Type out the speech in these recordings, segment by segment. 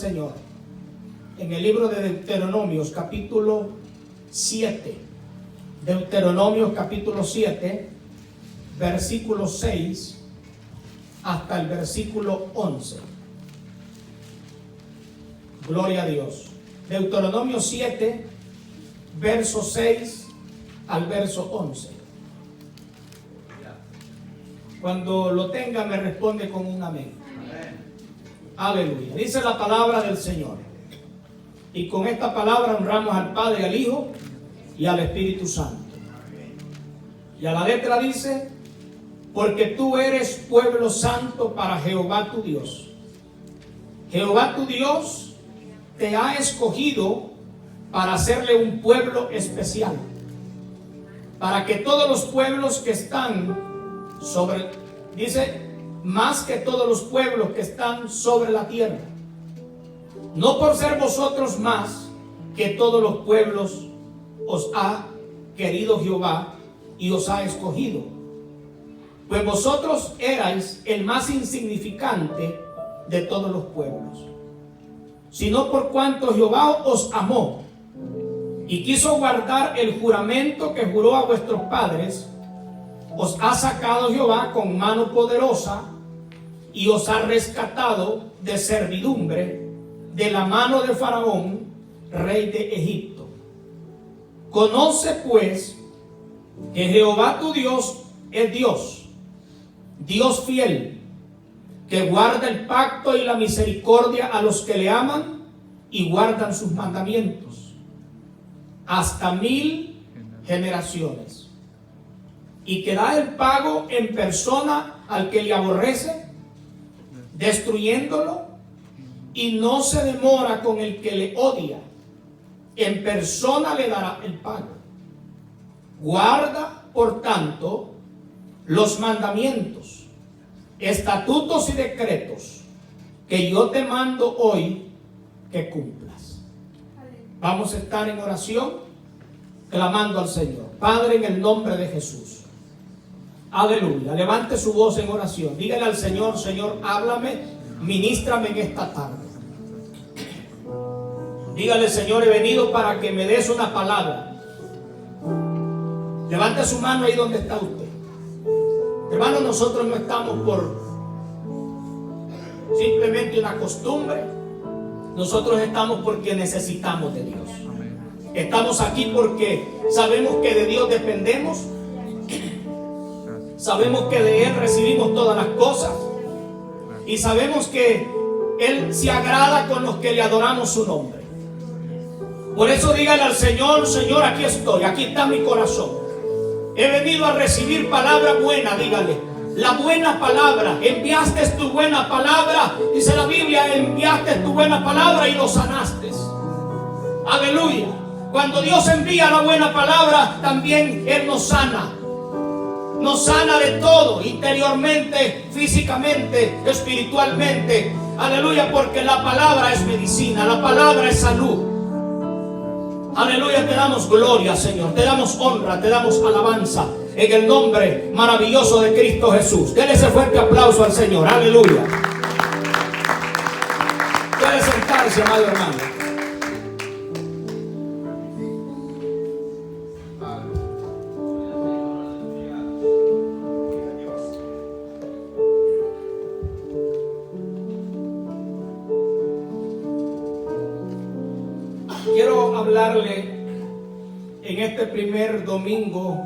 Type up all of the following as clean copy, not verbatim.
Señor, en el libro de Deuteronomios capítulo 7, Deuteronomios capítulo 7, versículo 6 hasta el versículo 11. Gloria a Dios. Deuteronomio 7, verso 6 al verso 11. Cuando lo tenga me responde con un amén. Aleluya. Dice la palabra del Señor. Y con esta palabra honramos al Padre, al Hijo y al Espíritu Santo. Y a la letra dice: porque tú eres pueblo santo para Jehová tu Dios. Jehová tu Dios te ha escogido para hacerle un pueblo especial, para que todos los pueblos que están sobre, dice, más que todos los pueblos que están sobre la tierra, no por ser vosotros más que todos los pueblos, os ha querido Jehová y os ha escogido, pues vosotros erais el más insignificante de todos los pueblos, sino por cuanto Jehová os amó y quiso guardar el juramento que juró a vuestros padres, os ha sacado Jehová con mano poderosa y os ha rescatado de servidumbre de la mano de Faraón, rey de Egipto. Conoce pues que Jehová tu Dios es Dios, Dios fiel, que guarda el pacto y la misericordia a los que le aman y guardan sus mandamientos hasta 1000 generaciones, y que da el pago en persona al que le aborrece, destruyéndolo, y no se demora con el que le odia, en persona le dará el pago. Guarda, por tanto, los mandamientos, estatutos y decretos que yo te mando hoy que cumplas. Vamos a estar en oración clamando al Señor. Padre, en el nombre de Jesús. Aleluya. Levante su voz en oración. Dígale al Señor: Señor, háblame, ministrame en esta tarde. Dígale: Señor, he venido para que me des una palabra. Levante su mano ahí donde está usted. Hermano, nosotros no estamos por simplemente una costumbre. Nosotros estamos porque necesitamos de Dios. Estamos aquí porque sabemos que de Dios dependemos. Sabemos que de Él recibimos todas las cosas. Y sabemos que Él se agrada con los que le adoramos su nombre. Por eso dígale al Señor: Señor, aquí estoy, aquí está mi corazón. He venido a recibir palabra buena. Dígale: la buena palabra. Enviaste tu buena palabra. Dice la Biblia: enviaste tu buena palabra y lo sanaste. Aleluya. Cuando Dios envía la buena palabra, también Él nos sana. Nos sana de todo, interiormente, físicamente, espiritualmente. Aleluya, porque la palabra es medicina, la palabra es salud. Aleluya, te damos gloria, Señor, te damos honra, te damos alabanza en el nombre maravilloso de Cristo Jesús. Denle ese fuerte aplauso al Señor. Aleluya. Puede sentarse, amado hermano. Quiero hablarle en este primer domingo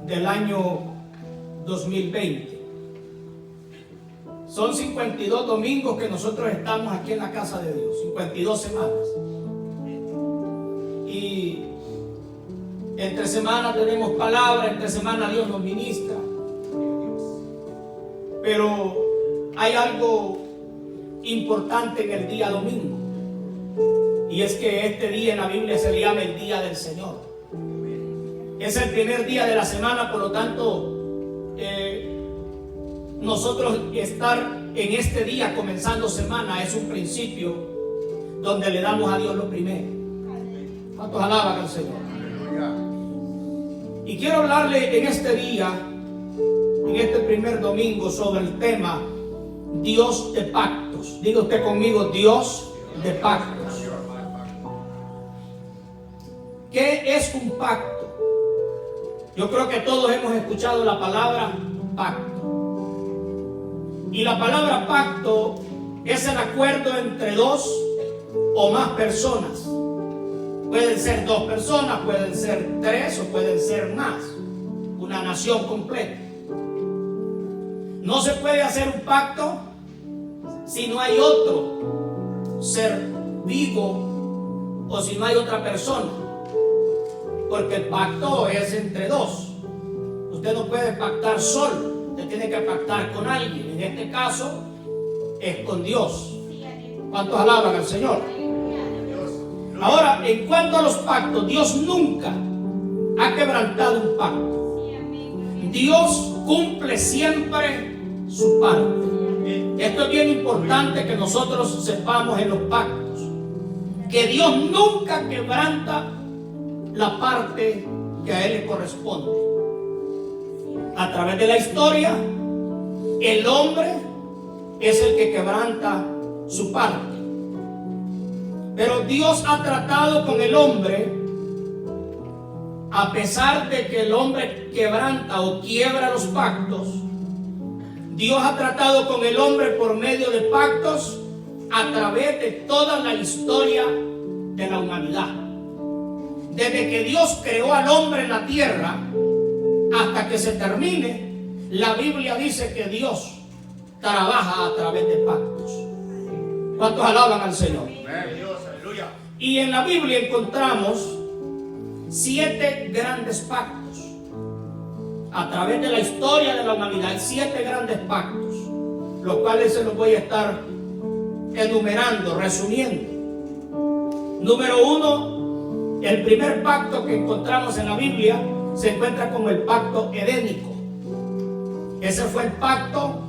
del año 2020. Son 52 domingos que nosotros estamos aquí en la casa de Dios, 52 semanas. Y entre semanas tenemos palabra, entre semanas Dios nos ministra. Pero hay algo importante en el día domingo. Y es que este día en la Biblia se le llama el día del Señor. Es el primer día de la semana, por lo tanto, nosotros estar en este día comenzando semana es un principio donde le damos a Dios lo primero. ¿Cuántos alaban al Señor? Y quiero hablarle en este día, en este primer domingo, sobre el tema Dios de pactos. Diga usted conmigo, Dios de pactos. ¿Qué es un pacto? Yo creo que todos hemos escuchado la palabra pacto. Y la palabra pacto es el acuerdo entre dos o más personas. Pueden ser dos personas, pueden ser tres o pueden ser más. Una nación completa. No se puede hacer un pacto si no hay otro ser vivo o si no hay otra persona. Porque el pacto es entre dos. Usted no puede pactar solo. Usted tiene que pactar con alguien. En este caso es con Dios. ¿Cuántos alaban al Señor? Ahora, en cuanto a los pactos, Dios nunca ha quebrantado un pacto. Dios cumple siempre su parte. Esto es bien importante que nosotros sepamos en los pactos, que Dios nunca quebranta la parte que a Él le corresponde. A través de la historia, el hombre es el que quebranta su parte. Pero Dios ha tratado con el hombre, a pesar de que el hombre quebranta o quiebra los pactos. Dios ha tratado con el hombre por medio de pactos a través de toda la historia de la humanidad. Desde que Dios creó al hombre en la tierra hasta que se termine, la Biblia dice que Dios trabaja a través de pactos. ¿Cuántos alaban al Señor? Y en la Biblia encontramos 7 grandes pactos. A través de la historia de la humanidad, 7 grandes pactos, los cuales se los voy a estar enumerando, resumiendo. Número 1, el primer pacto que encontramos en la Biblia se encuentra como el pacto edénico. Ese fue el pacto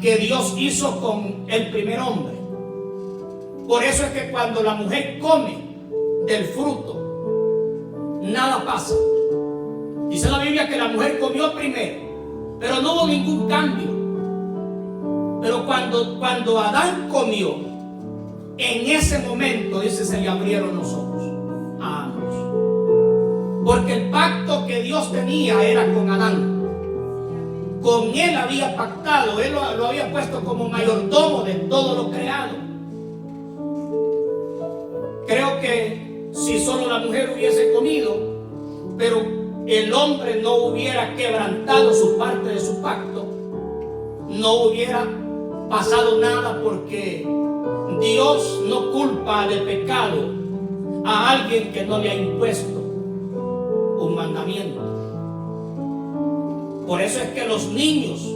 que Dios hizo con el primer hombre. Por eso es que cuando la mujer come del fruto, nada pasa. Dice la Biblia que la mujer comió primero, pero no hubo ningún cambio. Pero cuando Adán comió, en ese momento, dice, se le abrieron los ojos a ambos. Porque el pacto que Dios tenía era con Adán. Con él había pactado, él lo había puesto como mayordomo de todo lo creado. Creo que si solo la mujer hubiese comido, pero el hombre no hubiera quebrantado su parte de su pacto, no hubiera pasado nada, porque Dios no culpa de pecado a alguien que no le ha impuesto un mandamiento. Por eso es que los niños,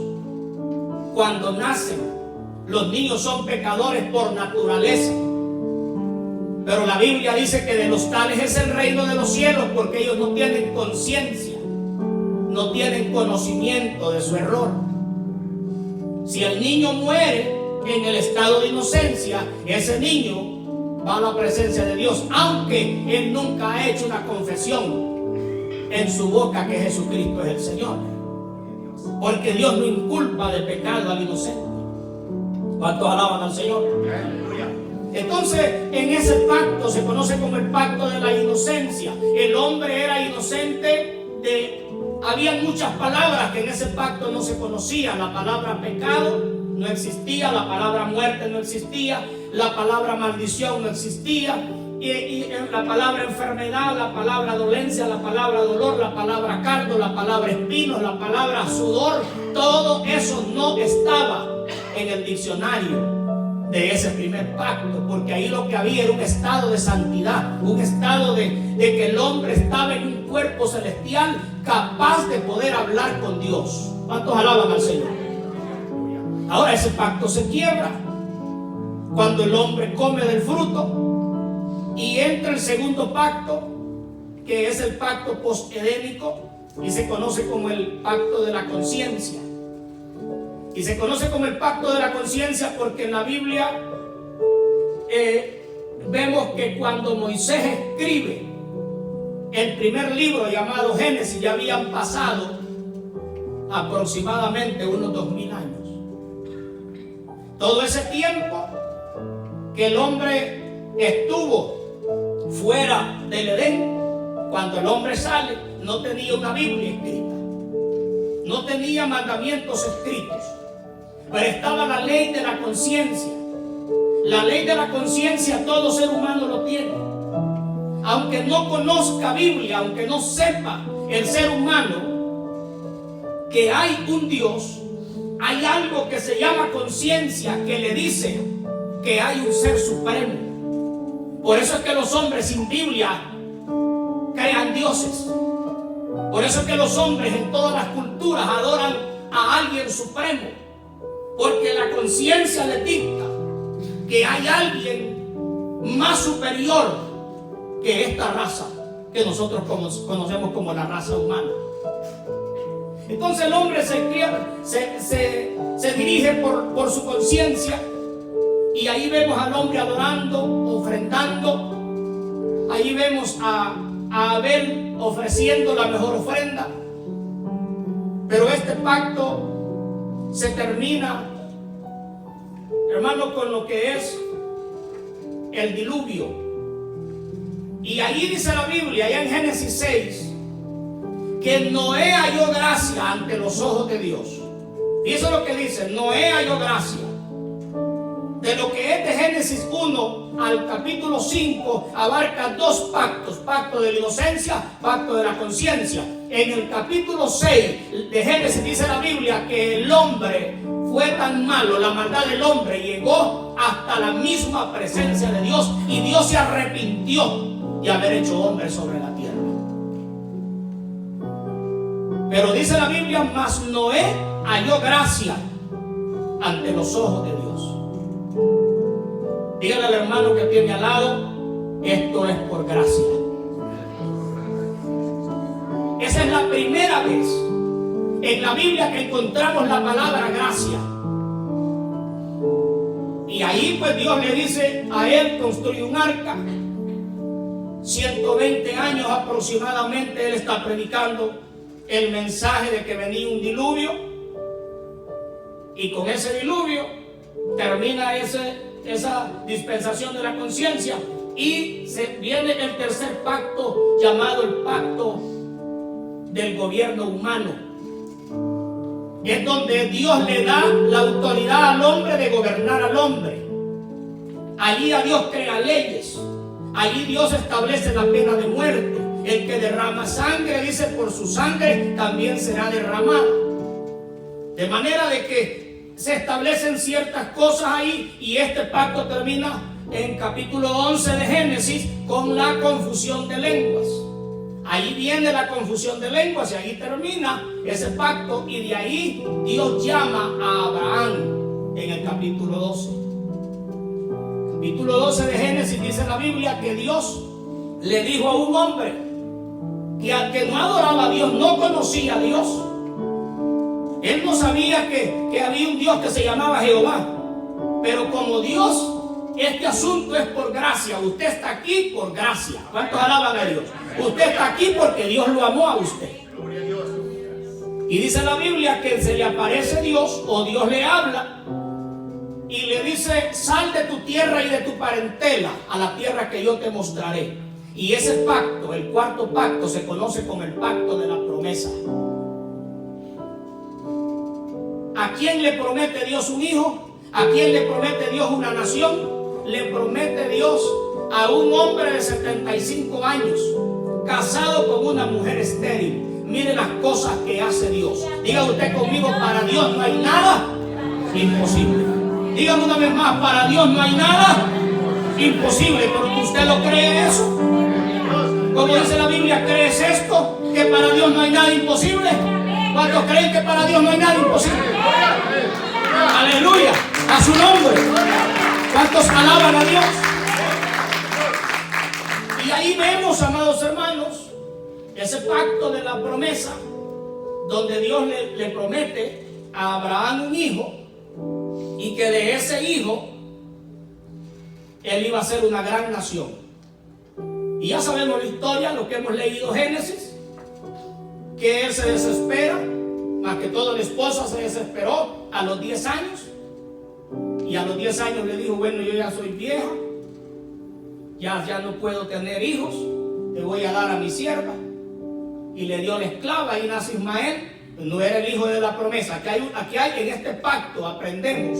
cuando nacen, los niños son pecadores por naturaleza. Pero la Biblia dice que de los tales es el reino de los cielos, porque ellos no tienen conciencia, no tienen conocimiento de su error. Si el niño muere en el estado de inocencia, ese niño va a la presencia de Dios, aunque él nunca ha hecho una confesión en su boca que Jesucristo es el Señor. Porque Dios no inculpa de pecado al inocente. ¿Cuántos alaban al Señor? Entonces, en ese pacto se conoce como el pacto de la inocencia. El hombre era inocente había muchas palabras que en ese pacto no se conocían. La palabra pecado no existía, la palabra muerte no existía, la palabra maldición no existía, y la palabra enfermedad, la palabra dolencia, la palabra dolor, la palabra cardo, la palabra espinos, la palabra sudor, todo eso no estaba en el diccionario de ese primer pacto, porque ahí lo que había era un estado de santidad, un estado de que el hombre estaba en un cuerpo celestial capaz de poder hablar con Dios. ¿Cuántos alaban al Señor? Ahora ese pacto se quiebra cuando el hombre come del fruto y entra el segundo pacto, que es el pacto postedénico, y se conoce como el pacto de la conciencia. Y se conoce como el pacto de la conciencia porque en la Biblia vemos que cuando Moisés escribe el primer libro llamado Génesis, ya habían pasado aproximadamente unos 2000 años. Todo ese tiempo que el hombre estuvo fuera del Edén, cuando el hombre sale, no tenía una Biblia escrita, no tenía mandamientos escritos, pero estaba la ley de la conciencia. La ley de la conciencia todo ser humano lo tiene. Aunque no conozca Biblia, aunque no sepa el ser humano que hay un Dios, hay algo que se llama conciencia que le dice que hay un ser supremo. Por eso es que los hombres sin Biblia crean dioses. Por eso es que los hombres en todas las culturas adoran a alguien supremo, porque la conciencia les dicta que hay alguien más superior que esta raza que nosotros conocemos como la raza humana. Entonces el hombre se dirige por su conciencia, y ahí vemos al hombre adorando, ofrendando. Ahí vemos a Abel ofreciendo la mejor ofrenda. Pero este pacto se termina, hermano, con lo que es el diluvio. Y ahí dice la Biblia, allá en Génesis 6, que Noé halló gracia ante los ojos de Dios. Y eso es lo que dice, Noé halló gracia. De lo que es de Génesis 1 al capítulo 5 abarca dos pactos: pacto de la inocencia, pacto de la conciencia. En el capítulo 6 de Génesis dice la Biblia que el hombre fue tan malo, la maldad del hombre llegó hasta la misma presencia de Dios, y Dios se arrepintió de haber hecho hombre sobre la tierra. Pero dice la Biblia, mas Noé halló gracia ante los ojos de Dios. Dígale al hermano que tiene al lado, esto es por gracia. Esa es la primera vez en la Biblia que encontramos la palabra gracia. Y ahí pues Dios le dice a él, construye un arca. 120 años aproximadamente él está predicando el mensaje de que venía un diluvio, y con ese diluvio termina esa dispensación de la conciencia, y viene el tercer pacto llamado el pacto del gobierno humano. Es donde Dios le da la autoridad al hombre de gobernar al hombre. Allí a Dios crea leyes. Allí Dios establece la pena de muerte. El que derrama sangre, dice, por su sangre también será derramada. De manera de que se establecen ciertas cosas ahí, y este pacto termina en capítulo 11 de Génesis con la confusión de lenguas. Ahí viene la confusión de lenguas y ahí termina ese pacto, y de ahí Dios llama a Abraham en el capítulo 12. Capítulo 12 de Génesis dice la Biblia que Dios le dijo a un hombre que al que no adoraba a Dios, no conocía a Dios. Él no sabía que había un Dios que se llamaba Jehová. Pero como Dios, este asunto es por gracia. Usted está aquí por gracia. ¿Cuántos alaban a Dios? Usted está aquí porque Dios lo amó a usted. Y dice la Biblia que se le aparece Dios, o Dios le habla, y le dice: sal de tu tierra y de tu parentela a la tierra que yo te mostraré. Y ese pacto, el cuarto pacto, se conoce como el pacto de la promesa. ¿A quién le promete Dios un hijo? ¿A quién le promete Dios una nación? Le promete Dios a un hombre de 75 años, casado con una mujer estéril. Mire las cosas que hace Dios. Diga usted conmigo: para Dios no hay nada imposible. Dígame una vez más: para Dios no hay nada imposible. ¿Pero usted lo cree eso? Como dice la Biblia, ¿crees esto? Que para Dios no hay nada imposible. ¿Cuántos creen que para Dios no hay nada imposible? Aleluya, a su nombre. ¿Cuántos alaban a Dios? Y ahí vemos, amados hermanos, ese pacto de la promesa, donde Dios le promete a Abraham un hijo, y que de ese hijo él iba a ser una gran nación. Y ya sabemos la historia, lo que hemos leído Génesis, que él se desespera, más que todo la esposa se desesperó a los 10 años, Y a los 10 años le dijo, bueno, yo ya soy vieja, ya no puedo tener hijos, te voy a dar a mi sierva. Y le dio la esclava, y nace Ismael. No era el hijo de la promesa. Aquí hay en este pacto, aprendemos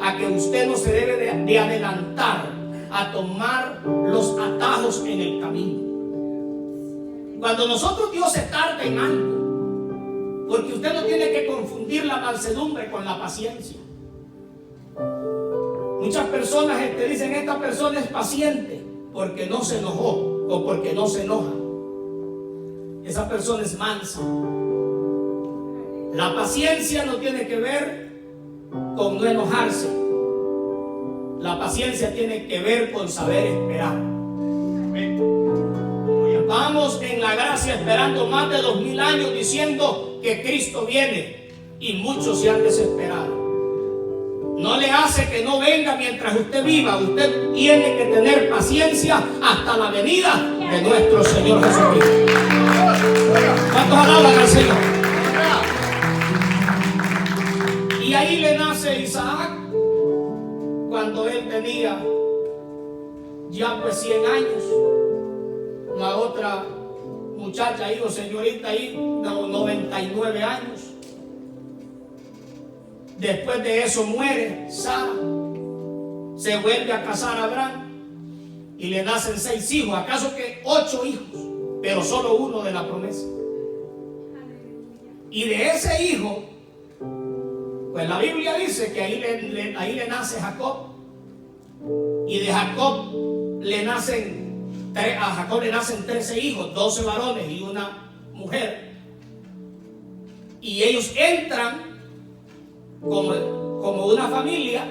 a que usted no se debe de adelantar a tomar los atajos en el camino. Cuando nosotros, Dios se tarda en algo, porque usted no tiene que confundir la mansedumbre con la paciencia. Muchas personas te dicen, esta persona es paciente porque no se enojó o porque no se enoja. Esa persona es mansa. La paciencia no tiene que ver con no enojarse. La paciencia tiene que ver con saber esperar. Vamos en la gracia esperando más de 2000 años diciendo que Cristo viene, y muchos se han desesperado. No le hace que no venga mientras usted viva. Usted tiene que tener paciencia hasta la venida de nuestro Señor Jesucristo. ¿Cuántos alaban al Señor? Y ahí le nace Isaac cuando él tenía ya pues 100 años. La otra muchacha ahí o señorita ahí, 99 años. Después de eso muere Sara. Se vuelve a casar Abraham y le nacen 6 hijos. ¿Acaso que 8 hijos? Pero solo uno de la promesa. Y de ese hijo, pues la Biblia dice que ahí le nace Jacob. Y de Jacob le nacen 13 hijos, 12 varones y una mujer. Y ellos entran como una familia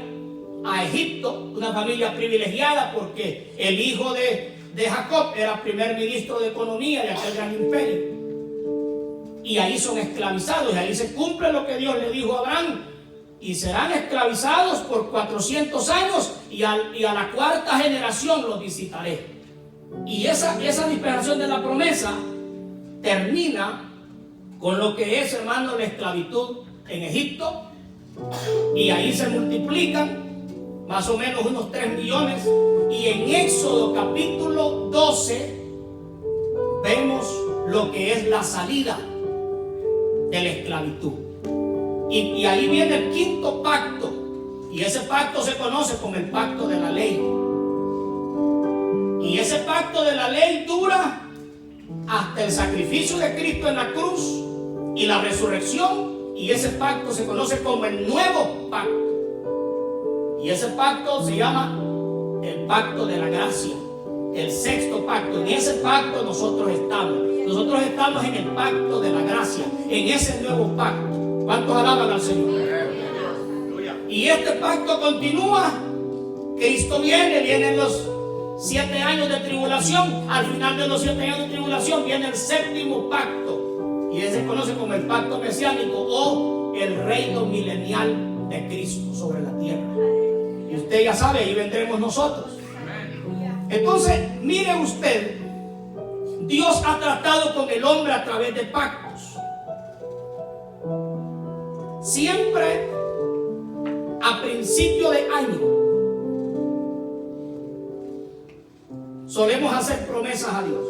a Egipto, una familia privilegiada, porque el hijo de Jacob era primer ministro de economía de aquel gran imperio. Y ahí son esclavizados, y ahí se cumple lo que Dios le dijo a Abraham: y serán esclavizados por 400 años, y a la 4ª generación los visitaré. Y esa dispensación de la promesa termina con lo que es, hermano, la esclavitud en Egipto. Y ahí se multiplican más o menos unos 3 millones. Y en Éxodo capítulo 12 vemos lo que es la salida de la esclavitud. Y ahí viene el 5.º pacto. Y ese pacto se conoce como el pacto de la ley. Y ese pacto de la ley dura hasta el sacrificio de Cristo en la cruz y la resurrección. Y ese pacto se conoce como el nuevo pacto. Y ese pacto se llama el pacto de la gracia, el 6.º pacto. En ese pacto nosotros estamos. Nosotros estamos en el pacto de la gracia, en ese nuevo pacto. ¿Cuántos alaban al Señor? Y este pacto continúa. Cristo vienen los 7 años de tribulación. Al final de los 7 años de tribulación viene el 7.º pacto. Y ese se conoce como el pacto mesiánico o el reino milenial de Cristo sobre la tierra. Y usted ya sabe, ahí vendremos nosotros. Entonces, mire usted, Dios ha tratado con el hombre a través de pactos. Siempre a principio de año solemos hacer promesas a Dios.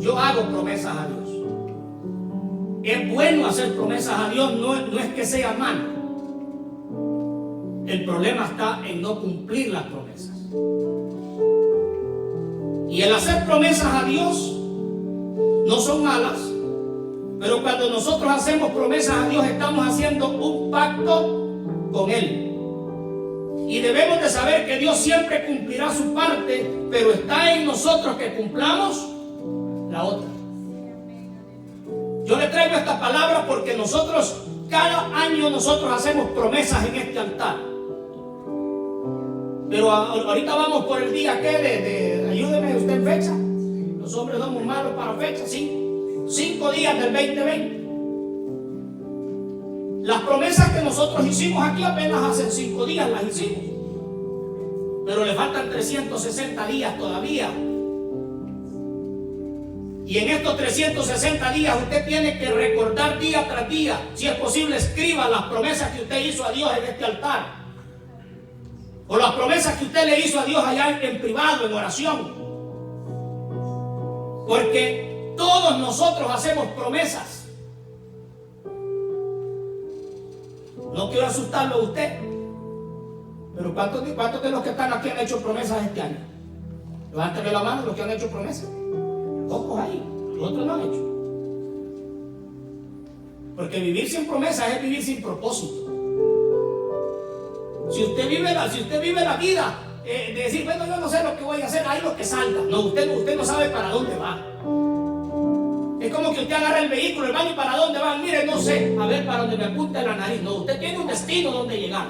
Yo hago promesas a Dios. Es bueno hacer promesas a Dios, no es que sea malo. El problema está en no cumplir las promesas. Y el hacer promesas a Dios no son malas, pero cuando nosotros hacemos promesas a Dios estamos haciendo un pacto con Él. Y debemos de saber que Dios siempre cumplirá su parte, pero está en nosotros que cumplamos la otra. Yo le traigo esta palabra porque nosotros, cada año nosotros hacemos promesas en este altar. Pero ahorita vamos por el día que ayúdeme usted en fecha. Los hombres somos malos para fecha, 5 días del 2020. Las promesas que nosotros hicimos aquí apenas hace 5 días las hicimos. Pero le faltan 360 días todavía. Y en estos 360 días usted tiene que recordar día tras día. Si es posible, escriba las promesas que usted hizo a Dios en este altar. O las promesas que usted le hizo a Dios allá en privado, en oración. Porque todos nosotros hacemos promesas. No quiero asustarlo a usted, pero ¿cuántos de los que están aquí han hecho promesas este año? Levántame la mano los que han hecho promesas. Pocos ahí, los otros no han hecho. Porque vivir sin promesas es vivir sin propósito. Si usted vive la vida de decir, bueno, yo no sé lo que voy a hacer, ahí lo que salga. No, usted no sabe para dónde va. Es como que usted agarra el vehículo, hermano, ¿y para dónde va? Mire, no sé, a ver para dónde me apunta la nariz. No, usted tiene un destino donde llegar.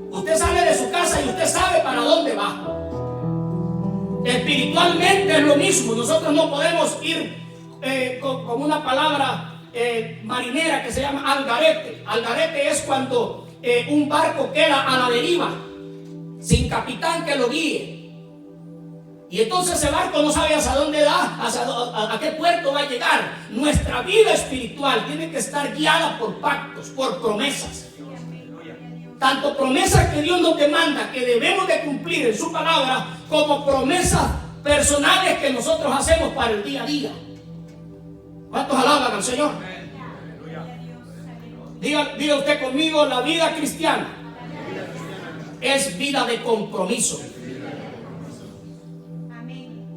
Usted sale de su casa y usted sabe para dónde va. Espiritualmente es lo mismo. Nosotros no podemos ir con una palabra marinera que se llama algarete. Algarete es cuando un barco queda a la deriva, sin capitán que lo guíe. Y entonces ese barco no sabe hacia dónde da, a qué puerto va a llegar. Nuestra vida espiritual tiene que estar guiada por pactos, por promesas. Tanto promesas que Dios nos demanda, que debemos de cumplir en su palabra, como promesas personales que nosotros hacemos para el día a día. ¿Cuántos alaban al Señor? Diga usted conmigo, la vida cristiana es vida de compromiso.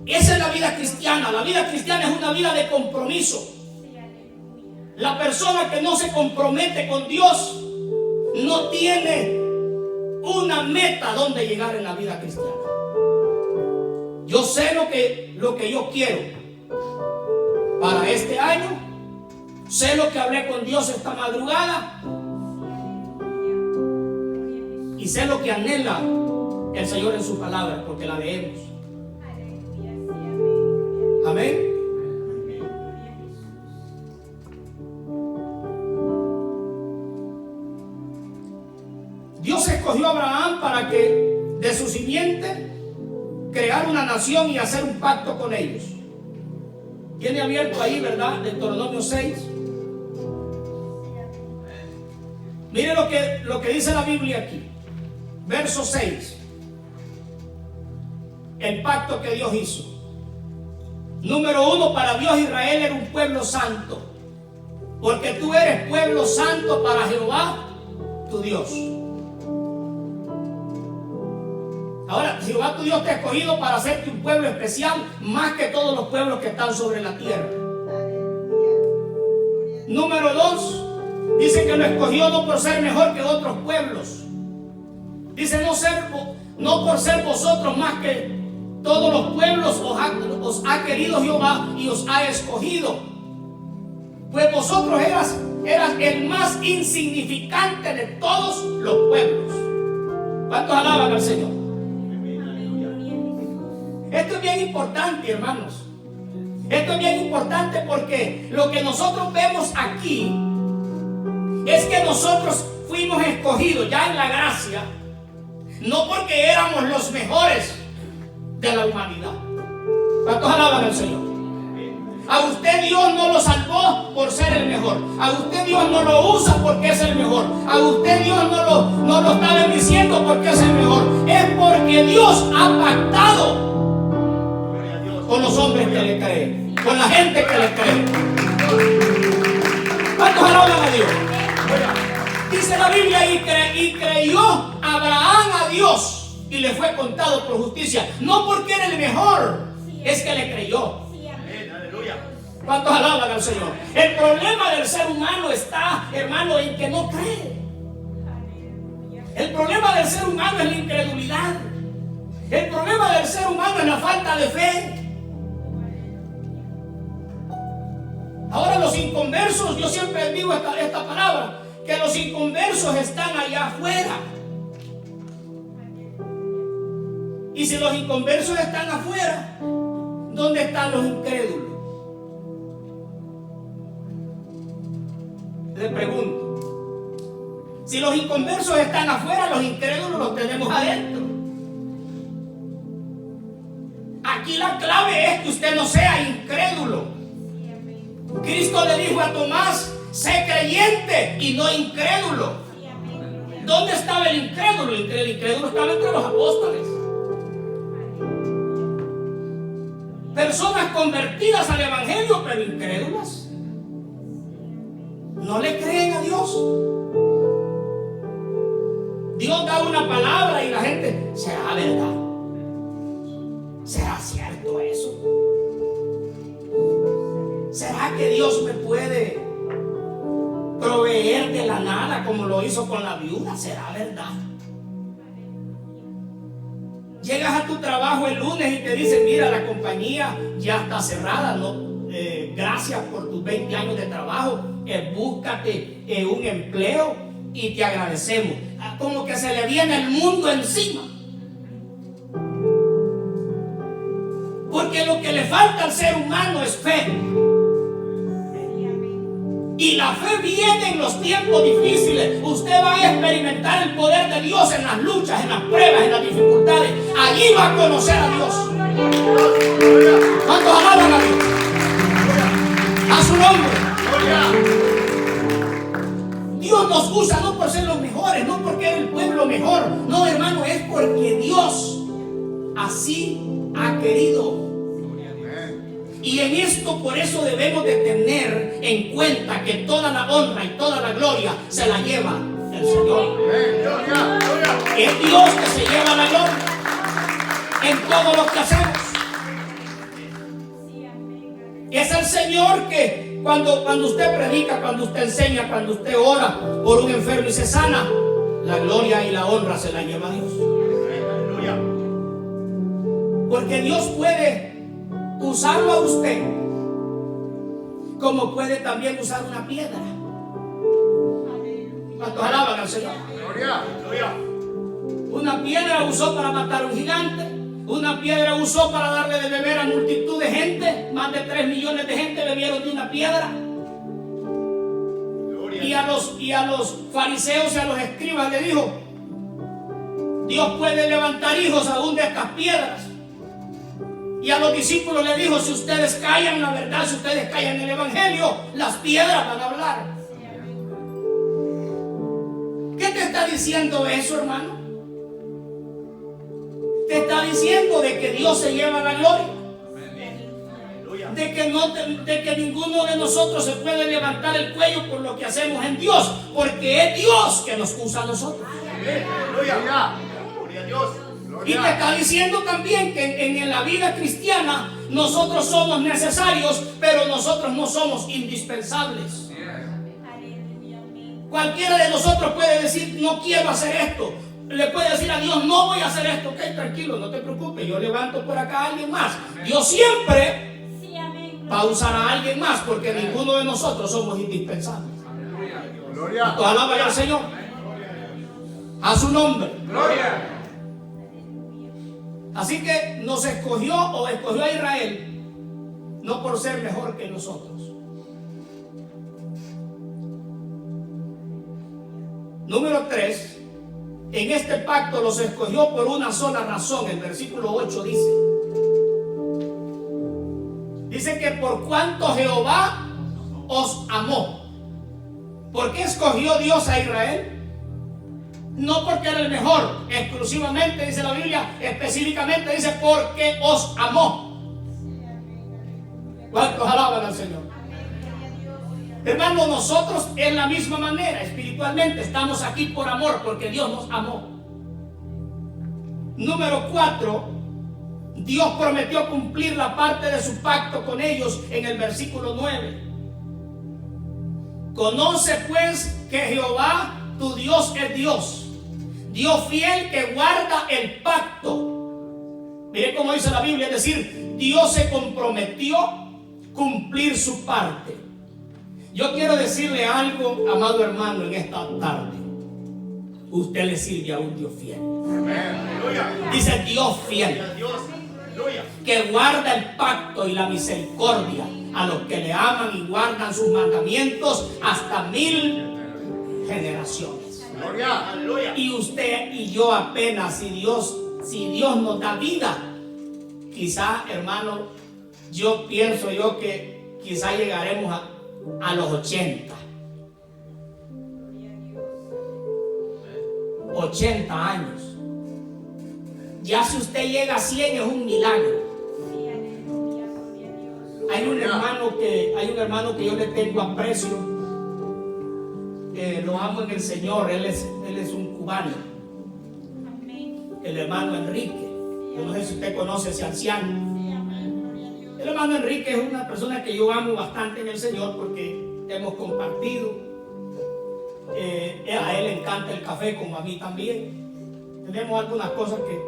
Esa es la vida cristiana. La vida cristiana es una vida de compromiso. La persona que no se compromete con Dios no tiene una meta donde llegar en la vida cristiana. Yo sé lo que yo quiero para este año. Sé lo que hablé con Dios esta madrugada. Y sé lo que anhela el Señor en su palabra, porque la leemos. Amén. Dios escogió a Abraham para que de su simiente crear una nación y hacer un pacto con ellos. Tiene abierto ahí, ¿verdad? Deuteronomio 6. Mire lo que dice la Biblia aquí. Verso 6. El pacto que Dios hizo. Número 1, para Dios Israel era un pueblo santo, porque tú eres pueblo santo para Jehová, tu Dios. Ahora, Jehová tu Dios te ha escogido para hacerte un pueblo especial, más que todos los pueblos que están sobre la tierra. Número 2, dice que lo escogió no por ser mejor que otros pueblos. Dice no por ser vosotros más que todos los pueblos, os ha querido Jehová y os ha escogido. Pues vosotros eras el más insignificante de todos los pueblos. ¿Cuántos alaban al Señor? Esto es bien importante, hermanos. Esto es bien importante porque lo que nosotros vemos aquí es que nosotros fuimos escogidos ya en la gracia, no porque éramos los mejores de la humanidad. ¿Cuántos alaban al Señor? A usted Dios no lo salvó por ser el mejor. A usted Dios no lo usa porque es el mejor. A usted Dios no lo está bendiciendo porque es el mejor. Es porque Dios ha pactado con los hombres que le creen, con la gente que le cree. ¿Cuántos alaban a Dios? Dice la Biblia, y creyó Abraham a Dios y le fue contado por justicia. No porque era el mejor, es que le creyó. ¿Cuántos alaban al Señor? El problema del ser humano está, hermano, en que no cree. El problema del ser humano es la incredulidad. El problema del ser humano es la falta de fe. Ahora los inconversos, yo siempre digo esta palabra, que los inconversos están allá afuera. Y si los inconversos están afuera, ¿dónde están los incrédulos? Le pregunto. Si los inconversos están afuera, los incrédulos los tenemos adentro. Aquí la clave es que usted no sea incrédulo. Cristo le dijo a Tomás, sé creyente y no incrédulo. ¿Dónde estaba el incrédulo? El incrédulo estaba entre los apóstoles. Personas convertidas al evangelio, pero incrédulas. No le creen a Dios. Dios da una palabra y la gente, ¿será verdad? ¿Será cierto eso? ¿Será que Dios me puede proveer de la nada como lo hizo con la viuda? ¿Será verdad? Llegas a tu trabajo el lunes y te dicen, mira, la compañía ya está cerrada, ¿no? Gracias por tus 20 años de trabajo, búscate un empleo y te agradecemos. Como que se le viene el mundo encima. Porque lo que le falta al ser humano es fe. Y la fe viene en los tiempos difíciles. Usted va a experimentar el poder de Dios en las luchas, en las pruebas, en las dificultades. Allí va a conocer a Dios. ¿Cuántos alaban a Dios? A su nombre. Dios nos usa no por ser los mejores, no porque es el pueblo mejor. No, hermano, es porque Dios así ha querido. Y en esto, por eso debemos de tener en cuenta que toda la honra y toda la gloria se la lleva el Señor. Es Dios que se lleva la gloria en todo lo que hacemos. Y es el Señor que cuando usted predica, cuando usted enseña, cuando usted ora por un enfermo y se sana, la gloria y la honra se la lleva a Dios. Porque Dios puede usarlo a usted como puede también usar una piedra. ¿Cuántos alaban al Señor? Una piedra usó para matar a un gigante. Una piedra usó para darle de beber a multitud de gente. Más de 3 millones de gente bebieron de una piedra. Y a los fariseos y a los escribas le dijo, Dios puede levantar hijos aún de estas piedras. Y a los discípulos le dijo, si ustedes callan la verdad, si ustedes callan el evangelio, las piedras van a hablar. ¿Qué te está diciendo eso, hermano? Te está diciendo de que Dios se lleva la gloria. De que ninguno de nosotros se puede levantar el cuello por lo que hacemos en Dios, porque es Dios que nos usa a nosotros. Gloria a Dios. Y te está diciendo también que en la vida cristiana nosotros somos necesarios, pero nosotros no somos indispensables. Cualquiera de nosotros puede decir, no quiero hacer esto. Le puede decir a Dios, no voy a hacer esto. Ok, tranquilo, no te preocupes, yo levanto por acá a alguien más. Dios siempre va a usar a alguien más, porque ninguno de nosotros somos indispensables. Gloria. Alaban al Señor. A su nombre. Gloria. Así que nos escogió o escogió a Israel no por ser mejor que nosotros. Número 3, en este pacto los escogió por una sola razón. El versículo 8 dice que por cuanto Jehová os amó. ¿Por qué escogió Dios a Israel? No porque era el mejor, exclusivamente dice la Biblia, específicamente dice porque os amó. ¿Cuántos alaban al Señor? Hermanos, nosotros en la misma manera, espiritualmente, estamos aquí por amor, porque Dios nos amó. Número 4, Dios prometió cumplir la parte de su pacto con ellos en el versículo 9. Conoce pues que Jehová tu Dios es Dios, Dios fiel que guarda el pacto. Mire cómo dice la Biblia, es decir, Dios se comprometió a cumplir su parte. Yo quiero decirle algo, amado hermano, en esta tarde. Usted le sirve a un Dios fiel. Dice Dios fiel, que guarda el pacto y la misericordia a los que le aman y guardan sus mandamientos hasta 1000 generaciones. Y usted y yo apenas, si Dios nos da vida, quizá, hermano, yo pienso que quizá llegaremos a los 80. 80 años. Ya si usted llega a 100 es un milagro. Hay un hermano que yo le tengo aprecio, lo amo en el Señor. Él es un cubano, el hermano Enrique. Yo no sé si usted conoce a ese anciano. El hermano Enrique es una persona que yo amo bastante en el Señor porque hemos compartido. A él le encanta el café como a mí también. Tenemos algunas cosas que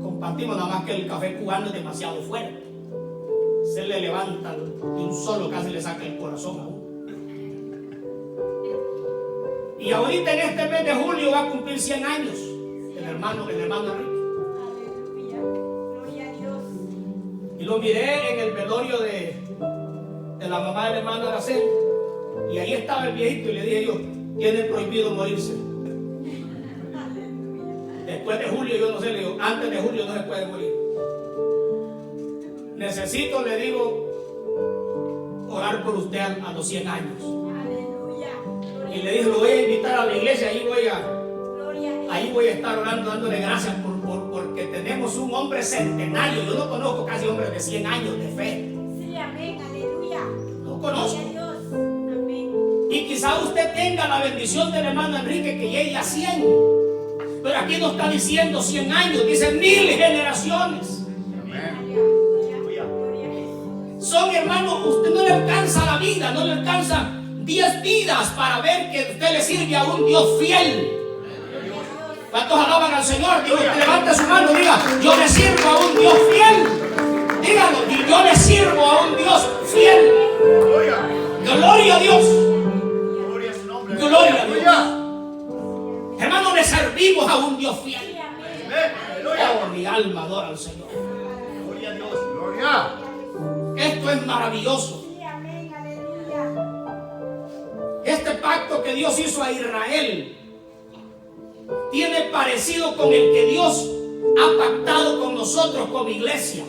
compartimos, nada más que el café cubano es demasiado fuerte. Se le levanta de un solo, casi le saca el corazón a uno. Y ahorita en este mes de julio va a cumplir 100 años el hermano Enrique. Aleluya, gloria a Dios. Y lo miré en el velorio de la mamá del hermano Araceli. Y ahí estaba el viejito y le dije yo, tiene prohibido morirse. Después de julio, yo no sé, le digo, antes de julio no se puede morir. Necesito, le digo, orar por usted a los 100 años. Aleluya. Y le dije, lo voy a invitar a la iglesia, ahí voy a Gloria a estar orando, dándole gracias porque tenemos un hombre centenario. Yo no conozco casi hombres de 100 años de fe. Dios. Sí, amén, aleluya. No Gloria conozco. a Dios. Amén. Y quizá usted tenga la bendición del hermano Enrique que llegue a 100. Pero aquí no está diciendo 100 años, dice 1000 generaciones. Aleluya. Gloria a Jesús. Son, hermanos, usted no le alcanza la vida, no le alcanza 10 vidas para ver que usted le sirve a un Dios fiel. ¿Cuántos alaban al Señor? Dios, levante su mano, diga, yo le sirvo a un Dios fiel. Dígalo, yo le sirvo a un Dios fiel. Gloria a Dios. Gloria a Dios. Hermano, le servimos a un Dios fiel. Sí, amén. Oh, mi alma adora al Señor. Gloria a Dios. Gloria. Esto es maravilloso. Sí, amén, aleluya. Este pacto que Dios hizo a Israel tiene parecido con el que Dios ha pactado con nosotros como iglesia.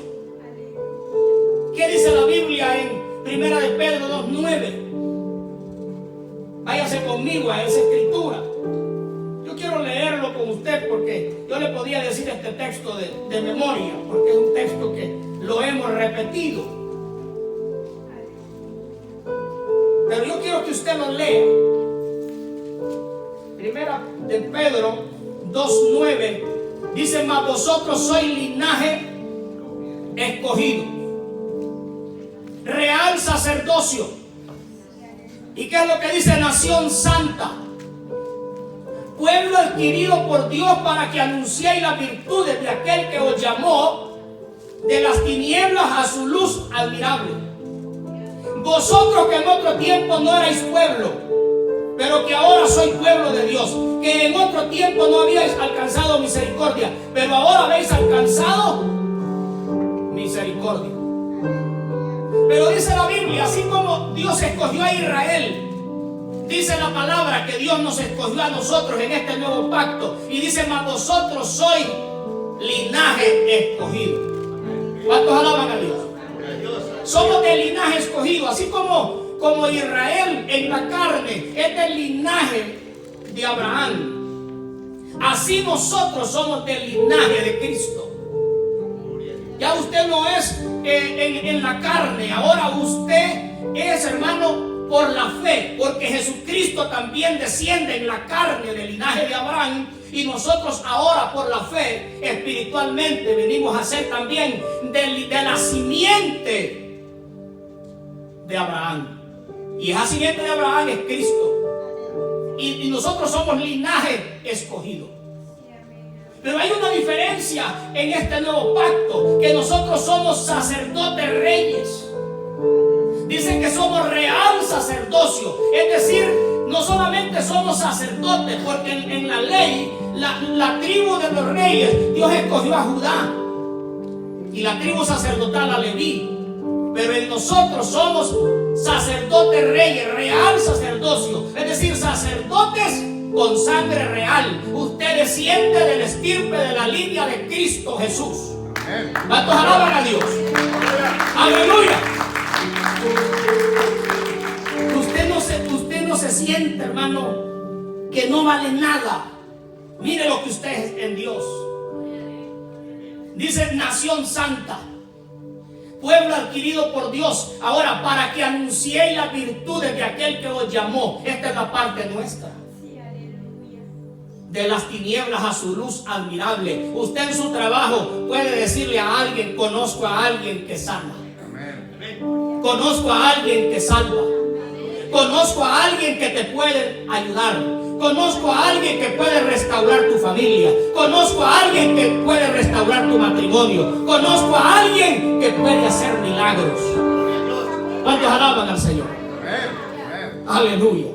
¿Qué dice la Biblia en 1 de Pedro 2:9? Váyase conmigo a esa escritura. Yo quiero leerlo con usted porque yo le podía decir este texto de memoria, porque es un texto que lo hemos repetido. Pero yo quiero que usted lo lea. 1 de Pedro 2:9 dice: mas vosotros sois linaje escogido, real sacerdocio. ¿Y qué es lo que dice? Nación santa, pueblo adquirido por Dios para que anunciéis las virtudes de aquel que os llamó de las tinieblas a su luz admirable. Vosotros que en otro tiempo no erais pueblo, pero que ahora sois pueblo de Dios, que en otro tiempo no habíais alcanzado misericordia, pero ahora habéis alcanzado misericordia. Pero dice la Biblia, así como Dios escogió a Israel, dice la palabra que Dios nos escogió a nosotros en este nuevo pacto. Y dice: mas vosotros sois linaje escogido. ¿Cuántos alaban a Dios? Somos del linaje escogido, así como Israel en la carne es del linaje de Abraham. Así nosotros somos del linaje de Cristo. Ya usted no es en la carne, ahora usted es, hermano, por la fe, porque Jesucristo también desciende en la carne del linaje de Abraham, y nosotros ahora por la fe espiritualmente venimos a ser también de la simiente de Abraham, y esa simiente de Abraham es Cristo, y nosotros somos linaje escogido. Pero hay una diferencia en este nuevo pacto, que nosotros somos sacerdotes reyes. Dicen que somos real sacerdocio, es decir, no solamente somos sacerdotes, porque en la ley, la tribu de los reyes, Dios escogió a Judá, y la tribu sacerdotal a Leví. Pero en nosotros somos sacerdotes reyes, real sacerdocio, es decir, sacerdotes con sangre real. Usted desciende del estirpe de la línea de Cristo Jesús. ¿Cuántos alaban a Dios? Aleluya. Usted no se siente, hermano, que no vale nada, Mire lo que usted es en Dios. Dice nación santa, pueblo adquirido por Dios. Ahora, para que anunciéis las virtudes de aquel que os llamó. Esta es la parte nuestra. Sí, aleluya. De las tinieblas a su luz admirable. Usted en su trabajo puede decirle a alguien: conozco a alguien que sana. Conozco a alguien que salva. Conozco a alguien que te puede ayudar. Conozco a alguien que puede restaurar tu familia. Conozco a alguien que puede restaurar tu matrimonio. Conozco a alguien que puede hacer milagros. ¿Cuántos alaban al Señor? Aleluya.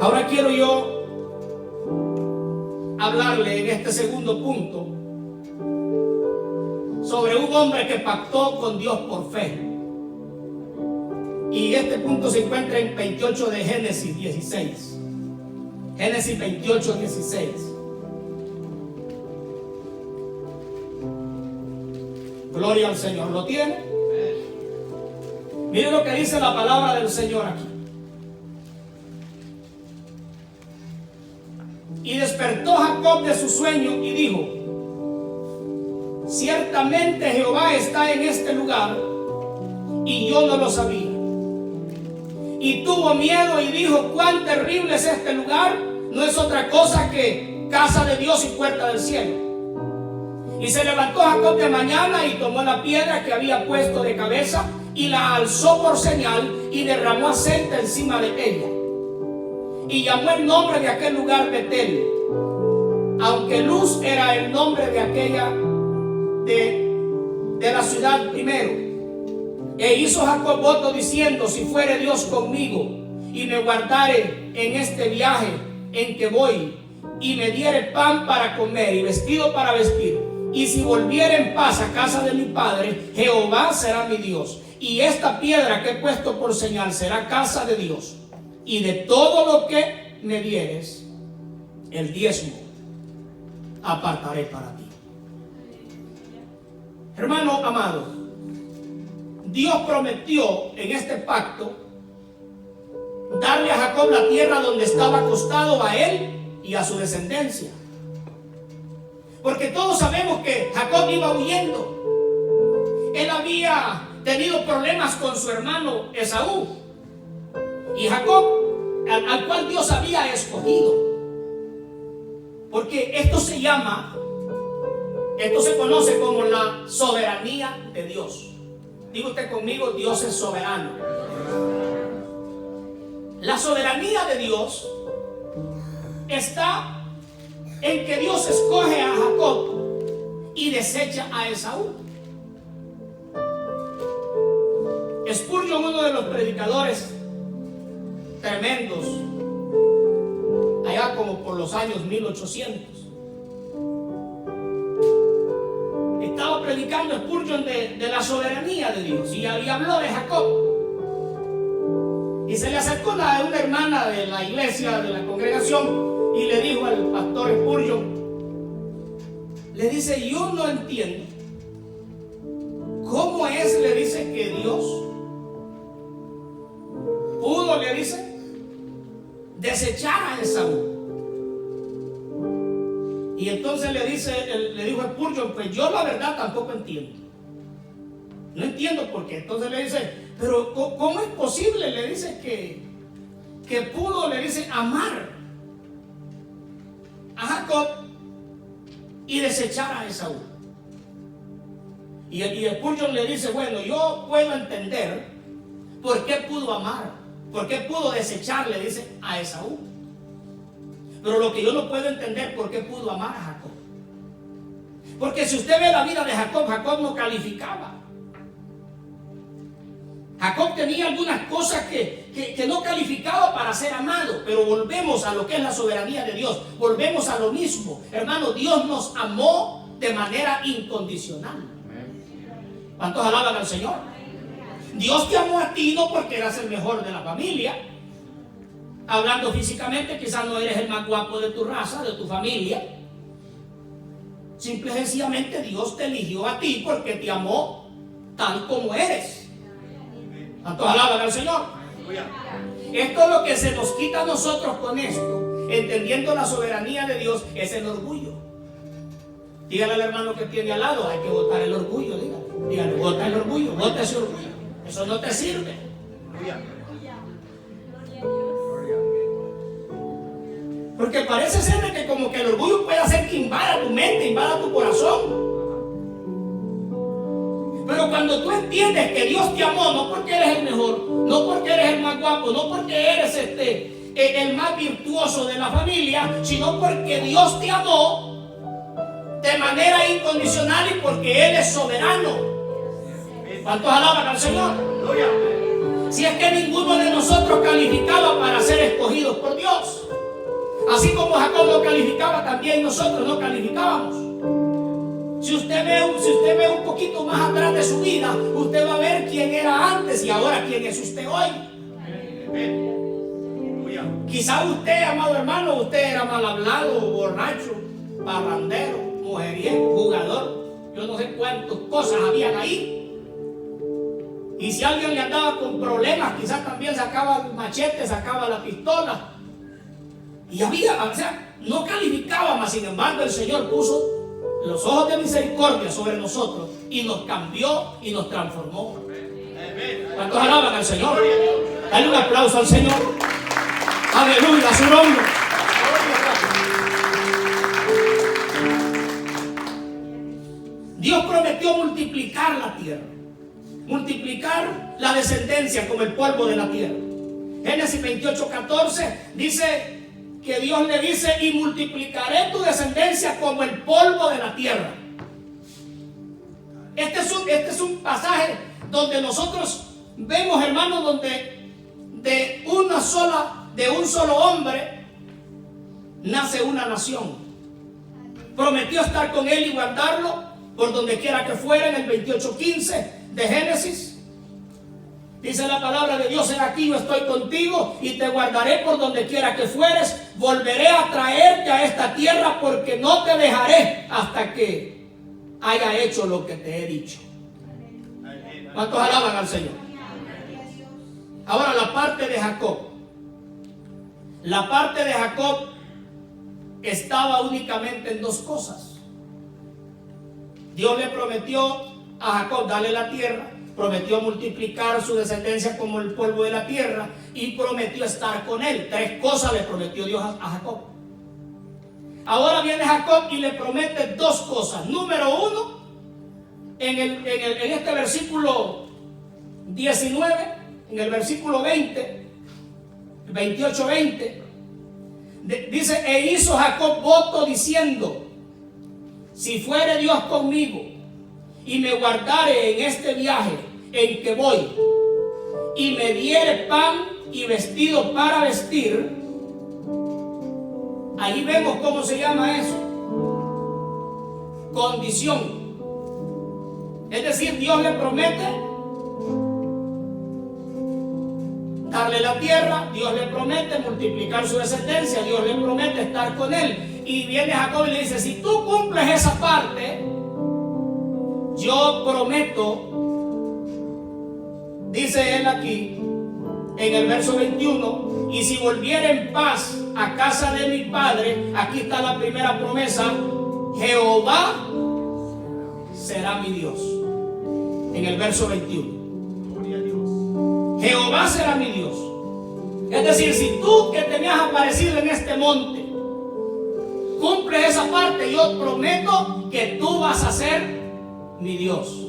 Ahora quiero yo hablarle en este segundo punto sobre un hombre que pactó con Dios por fe. Y este punto se encuentra en 28 de Génesis 16. Génesis 28, 16. Gloria al Señor. ¿Lo tiene? Mire lo que dice la palabra del Señor aquí. Y despertó Jacob de su sueño y dijo: ciertamente Jehová está en este lugar, y yo no lo sabía. Y tuvo miedo y dijo: cuán terrible es este lugar, no es otra cosa que casa de Dios y puerta del cielo. Y se levantó Jacob de mañana y tomó la piedra que había puesto de cabeza y la alzó por señal y derramó aceite encima de ella. Y llamó el nombre de aquel lugar Betel, aunque Luz era el nombre de aquella de la ciudad primero. E hizo Jacob voto diciendo: si fuere Dios conmigo y me guardare en este viaje en que voy, y me diere pan para comer y vestido para vestir, y si volviere en paz a casa de mi padre, Jehová será mi Dios, y esta piedra que he puesto por señal será casa de Dios. Y de todo lo que me dieres, el diezmo apartaré para ti. Hermano amado, Dios prometió en este pacto darle a Jacob la tierra donde estaba acostado, a él y a su descendencia. Porque todos sabemos que Jacob iba huyendo. Él había tenido problemas con su hermano Esaú. Y Jacob, al cual Dios había escogido. Porque esto se conoce como la soberanía de Dios. Diga usted conmigo: Dios es soberano. La soberanía de Dios está en que Dios escoge a Jacob y desecha a Esaú. Spurgeon, uno de los predicadores tremendos, allá como por los años 1800, estaba predicando Spurgeon de la soberanía de Dios y habló de Jacob. Y se le acercó una hermana de la iglesia, de la congregación, y le dijo al pastor Spurgeon, le dice: yo no entiendo cómo es, le dice, que Dios pudo, le dice, desechar a Esaú. Y entonces le dijo Spurgeon: pues yo la verdad tampoco entiendo. No entiendo por qué. Entonces le dice: pero ¿cómo es posible? Le dice que pudo, le dice, amar a Jacob y desechar a Esaú. Y Spurgeon le dice: bueno, yo puedo entender por qué pudo amar, por qué pudo desechar, le dice, a Esaú. Pero lo que yo no puedo entender, por qué pudo amar a Jacob. Porque si usted ve la vida de Jacob, Jacob no calificaba. Jacob tenía algunas cosas que no calificaba para ser amado. Pero volvemos a lo que es la soberanía de Dios. Volvemos a lo mismo. Hermano, Dios nos amó de manera incondicional. ¿Cuántos alaban al Señor? Dios te amó a ti no porque eras el mejor de la familia. Hablando físicamente, quizás no eres el más guapo de tu raza, de tu familia. Simple y sencillamente Dios te eligió a ti porque te amó tal como eres. ¿Cuántos alaban al Señor? Esto es lo que se nos quita a nosotros con esto. entendiendo la soberanía de Dios, es el orgullo. Dígale al hermano que tiene al lado, hay que botar el orgullo, dígale, bota el orgullo, bota ese orgullo. Eso no te sirve. Porque parece ser de que como que el orgullo puede hacer que invada tu mente, invada tu corazón. Pero cuando tú entiendes que Dios te amó, no porque eres el mejor, no porque eres el más guapo, no porque eres el más virtuoso de la familia, sino porque Dios te amó de manera incondicional y porque Él es soberano. ¿Cuántos alaban al Señor? Si es que ninguno de nosotros calificaba para ser escogidos por Dios. Así como Jacob lo calificaba, también nosotros no calificábamos. Si usted ve un poquito más atrás de su vida, usted va a ver quién era antes y ahora quién es usted hoy. Quizá usted, amado hermano, usted era mal hablado, borracho, parrandero, mujeriego, jugador. Yo no sé cuántas cosas habían ahí. Y si alguien le andaba con problemas, quizás también sacaba el machete, sacaba la pistola. Y había, o sea, no calificaba, mas sin embargo el Señor puso los ojos de misericordia sobre nosotros y nos cambió y nos transformó. ¿Cuántos alaban al Señor? Dale un aplauso al Señor. Aleluya, a su nombre. Dios prometió multiplicar la tierra, multiplicar la descendencia como el polvo de la tierra. Génesis 28:14 dice que Dios le dice: y multiplicaré tu descendencia como el polvo de la tierra. Este es un pasaje donde nosotros vemos, hermanos, donde de un solo hombre nace una nación. Prometió estar con él y guardarlo por donde quiera que fuera. En el 28:15 de Génesis dice la palabra de Dios: he aquí yo estoy contigo y te guardaré por donde quiera que fueres. Volveré a traerte a esta tierra porque no te dejaré hasta que haya hecho lo que te he dicho. ¿Cuántos alaban al Señor? Ahora la parte de Jacob. La parte de Jacob estaba únicamente en dos cosas. Dios le prometió a Jacob darle la tierra, prometió multiplicar su descendencia como el polvo de la tierra y prometió estar con él. Tres cosas le prometió Dios a Jacob. Ahora viene Jacob y le promete dos cosas. Número uno, en este versículo 19, en el versículo 20, 28-20, dice: e hizo Jacob voto diciendo: si fuere Dios conmigo y me guardare en este viaje en que voy, y me diere pan y vestido para vestir. Ahí vemos cómo se llama eso: condición. Es decir, Dios le promete darle la tierra, Dios le promete multiplicar su descendencia, Dios le promete estar con él. Y viene Jacob y le dice: si tú cumples esa parte, yo prometo, dice él aquí en el verso 21, y si volviera en paz a casa de mi padre, aquí está la primera promesa: Jehová será mi Dios. En el verso 21, Jehová será mi Dios. Es decir, si tú que te me has aparecido en este monte cumples esa parte, yo prometo que tú vas a ser mi Dios.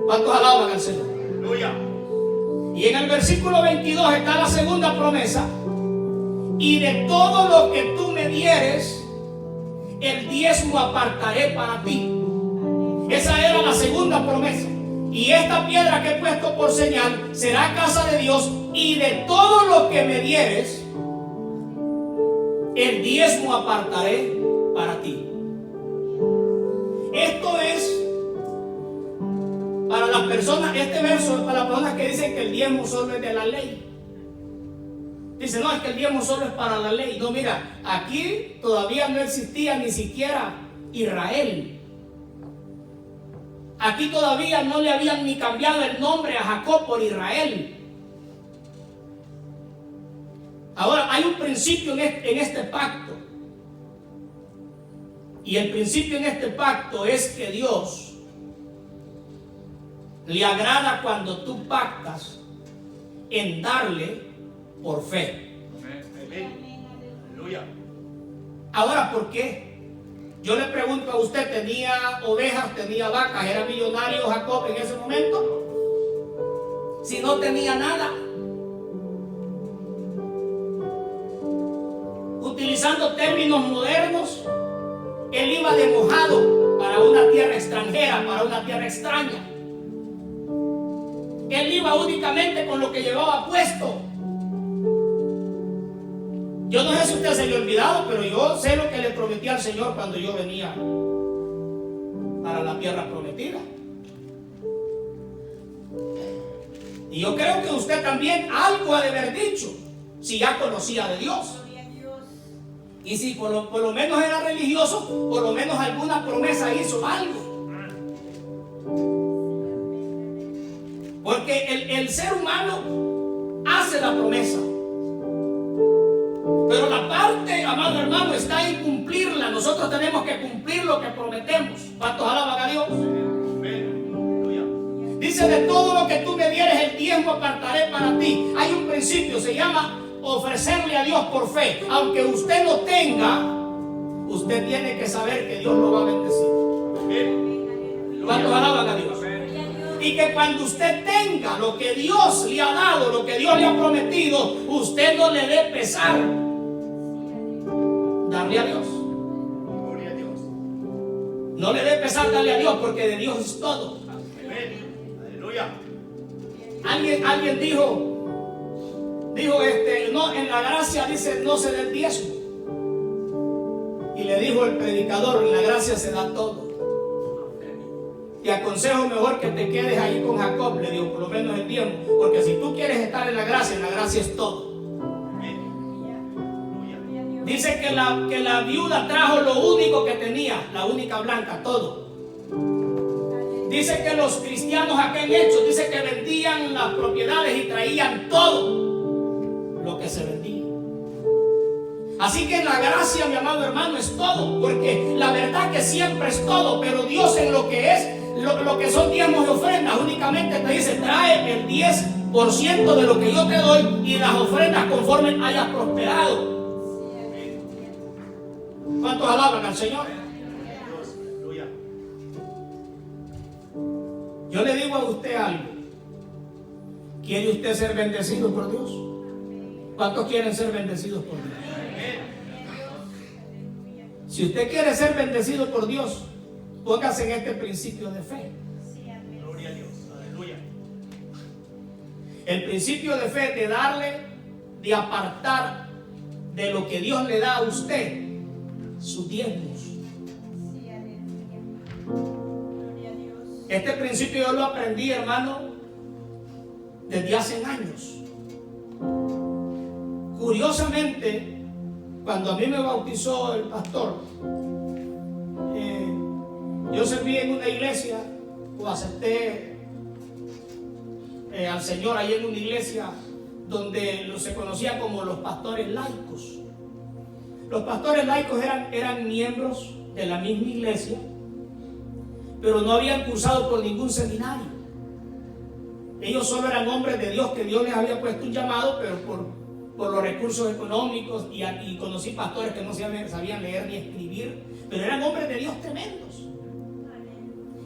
¿Cuántos alaban al Señor? Aleluya. Y en el versículo 22 está la segunda promesa: y de todo lo que tú me dieres, el diezmo apartaré para ti. Esa era la segunda promesa. Y esta piedra que he puesto por señal será casa de Dios, y de todo lo que me dieres, el diezmo apartaré para ti. Esto es para las personas, este verso es para las personas que dicen que el diezmo solo es de la ley. Dicen: no, es que el diezmo solo es para la ley. No, mira, aquí todavía no existía ni siquiera Israel. Aquí todavía no le habían ni cambiado el nombre a Jacob por Israel. Ahora, hay un principio en este pacto. Y el principio en este pacto es que Dios le agrada cuando tú pactas en darle por fe. Aleluya. Ahora, ¿por qué? Yo le pregunto a usted, ¿tenía ovejas, tenía vacas? ¿Era millonario Jacob en ese momento? Si no tenía nada. Utilizando términos modernos, él iba de mojado para una tierra extranjera, para una tierra extraña. Él iba únicamente con lo que llevaba puesto. Yo no sé si usted se le ha olvidado, pero yo sé lo que le prometí al Señor cuando yo venía para la tierra prometida. Y yo creo que usted también algo ha de haber dicho, si ya conocía de Dios. Y si por lo menos era religioso, por lo menos alguna promesa hizo algo. Porque el ser humano hace la promesa. Pero la parte, amado hermano, está en cumplirla. Nosotros tenemos que cumplir lo que prometemos. ¿Cuántos alaban a Dios? Dice, de todo lo que tú me dieres el tiempo apartaré para ti. Hay un principio, se llama ofrecerle a Dios por fe. Aunque usted no tenga, usted tiene que saber que Dios lo va a bendecir. ¿Cuántos alaban a Dios? Y que cuando usted tenga lo que Dios le ha dado, lo que Dios le ha prometido, usted no le dé pesar darle a Dios. Gloria a Dios. No le dé pesar darle a Dios, porque de Dios es todo. Aleluya. Alguien dijo, no, en la gracia dice no se dé el diezmo. Y le dijo el predicador, en la gracia se da todo. Te aconsejo mejor que te quedes ahí con Jacob, le digo, por lo menos el diezmo, porque si tú quieres estar en la gracia es todo. Dice que la viuda trajo lo único que tenía, la única blanca, todo. Dice que los cristianos aquí en Hechos, dice que vendían las propiedades y traían todo lo que se vendía. Así que la gracia, mi amado hermano, es todo, porque la verdad que siempre es todo, pero Dios en lo que es, lo que son diezmos y ofrendas, únicamente te dice, trae el 10% de lo que yo te doy y las ofrendas conforme hayas prosperado. ¿Cuántos alaban al Señor? Yo le digo a usted algo. ¿Quiere usted ser bendecido por Dios? ¿Cuántos quieren ser bendecidos por Dios? Si usted quiere ser bendecido por Dios, póngase en este principio de fe. Gloria a Dios. Aleluya. El principio de fe de darle, de apartar de lo que Dios le da a usted sus diezmos. Este principio yo lo aprendí, hermano, desde hace años. Curiosamente, cuando a mí me bautizó el pastor, yo serví en una iglesia, o acepté al Señor ahí en una iglesia donde se conocía como los pastores laicos. Los pastores laicos eran miembros de la misma iglesia, pero no habían cursado por ningún seminario. Ellos solo eran hombres de Dios, que Dios les había puesto un llamado, pero por los recursos económicos, y conocí pastores que no sabían leer ni escribir, pero eran hombres de Dios tremendos.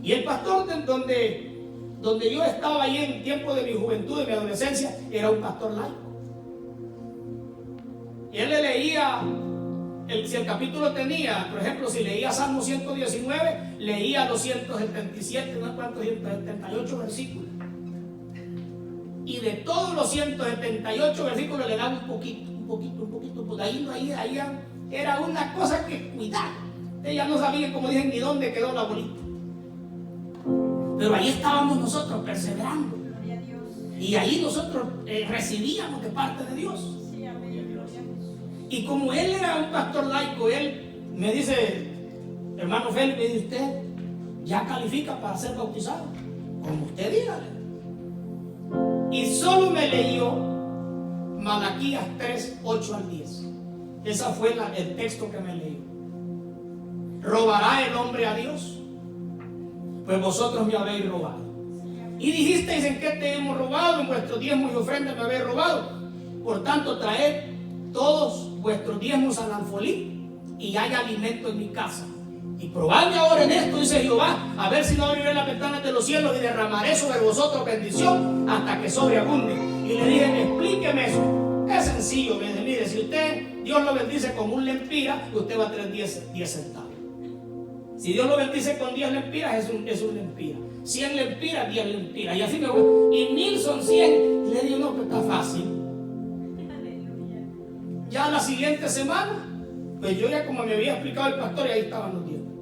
Y el pastor donde yo estaba ahí en tiempo de mi juventud, de mi adolescencia, era un pastor laico. Y él le leía, si el capítulo tenía, por ejemplo, si leía Salmo 119, leía los 177, no cuántos, 178 versículos. Y de todos los 178 versículos le daban un poquito, pues ahí era una cosa que cuidar. Ella no sabía, como dicen, ni dónde quedó la bolita. Pero ahí estábamos nosotros perseverando. Y ahí nosotros recibíamos de parte de Dios. Y como él era un pastor laico, él me dice, hermano Félix, me dice, usted ya califica para ser bautizado, como usted dígale. Y solo me leyó Malaquías 3, 8 al 10. Esa fue el texto que me leí. ¿Robará el hombre a Dios? Pues vosotros me habéis robado. Y dijisteis: ¿en qué te hemos robado? En vuestros diezmos y ofrendas me habéis robado. Por tanto, traed todos vuestros diezmos al alfolí, y hay alimento en mi casa. Y probadme ahora en esto, dice Jehová, a ver si no abriré las ventanas de los cielos y derramaré sobre vosotros bendición hasta que sobreabunde. Y le dije: explíqueme eso. Es sencillo. Mire, si usted, Dios lo bendice con un lempira, usted va a tener 10 centavos. Si Dios lo bendice con 10 lempiras, es un lempira. 100 lempiras, 10 lempiras. Y así me voy. Y 1000 son 100. Y le digo: no, pues está fácil. Ya la siguiente semana, pues yo ya, como me había explicado el pastor, y ahí estaban los diezmos.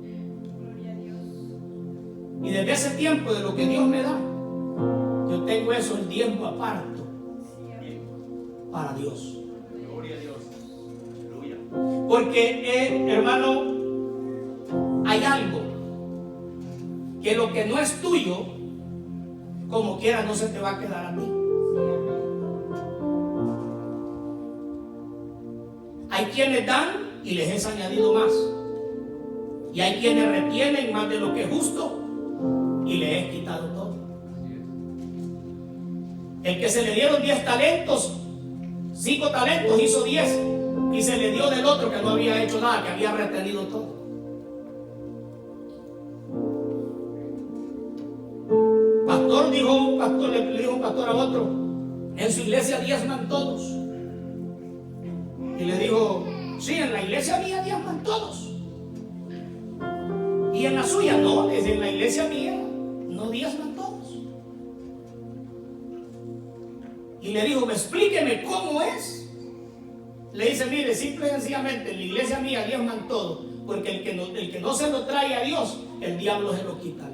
Y desde ese tiempo, de lo que Dios me da, yo tengo eso, el diezmo aparto para Dios. Gloria a Dios. Aleluya. Porque, hermano, hay algo que lo que no es tuyo, como quiera, no se te va a quedar a ti. Hay quienes dan y les es añadido más. Y hay quienes retienen más de lo que es justo y les es quitado todo. El que se le dieron 10 talentos, 5 talentos hizo 10, y se le dio del otro que no había hecho nada, que había retenido todo. Le dijo un pastor a otro: en su iglesia diezman todos. Y le dijo: sí, en la iglesia mía diezman todos. Y en la suya no, en la iglesia mía no diezman todos. Y le dijo: explíqueme cómo es. Le dice: mire, simple y sencillamente, en la iglesia mía diezman todos, porque el que no se lo trae a Dios, el diablo se lo quita.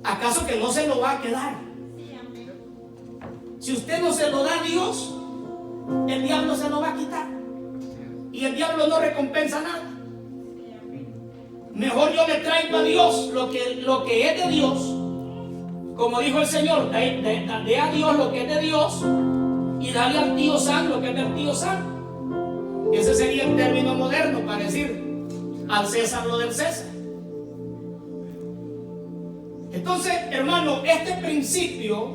¿Acaso que no se lo va a quedar? Si usted no se lo da a Dios, el diablo se lo va a quitar. Y el diablo no recompensa nada. Mejor yo le traigo a Dios lo que es de Dios. Como dijo el Señor: dé a Dios lo que es de Dios, y dale al tío San lo que es del tío San. Ese sería el término moderno para decir: al César lo del César. Entonces, hermano, este principio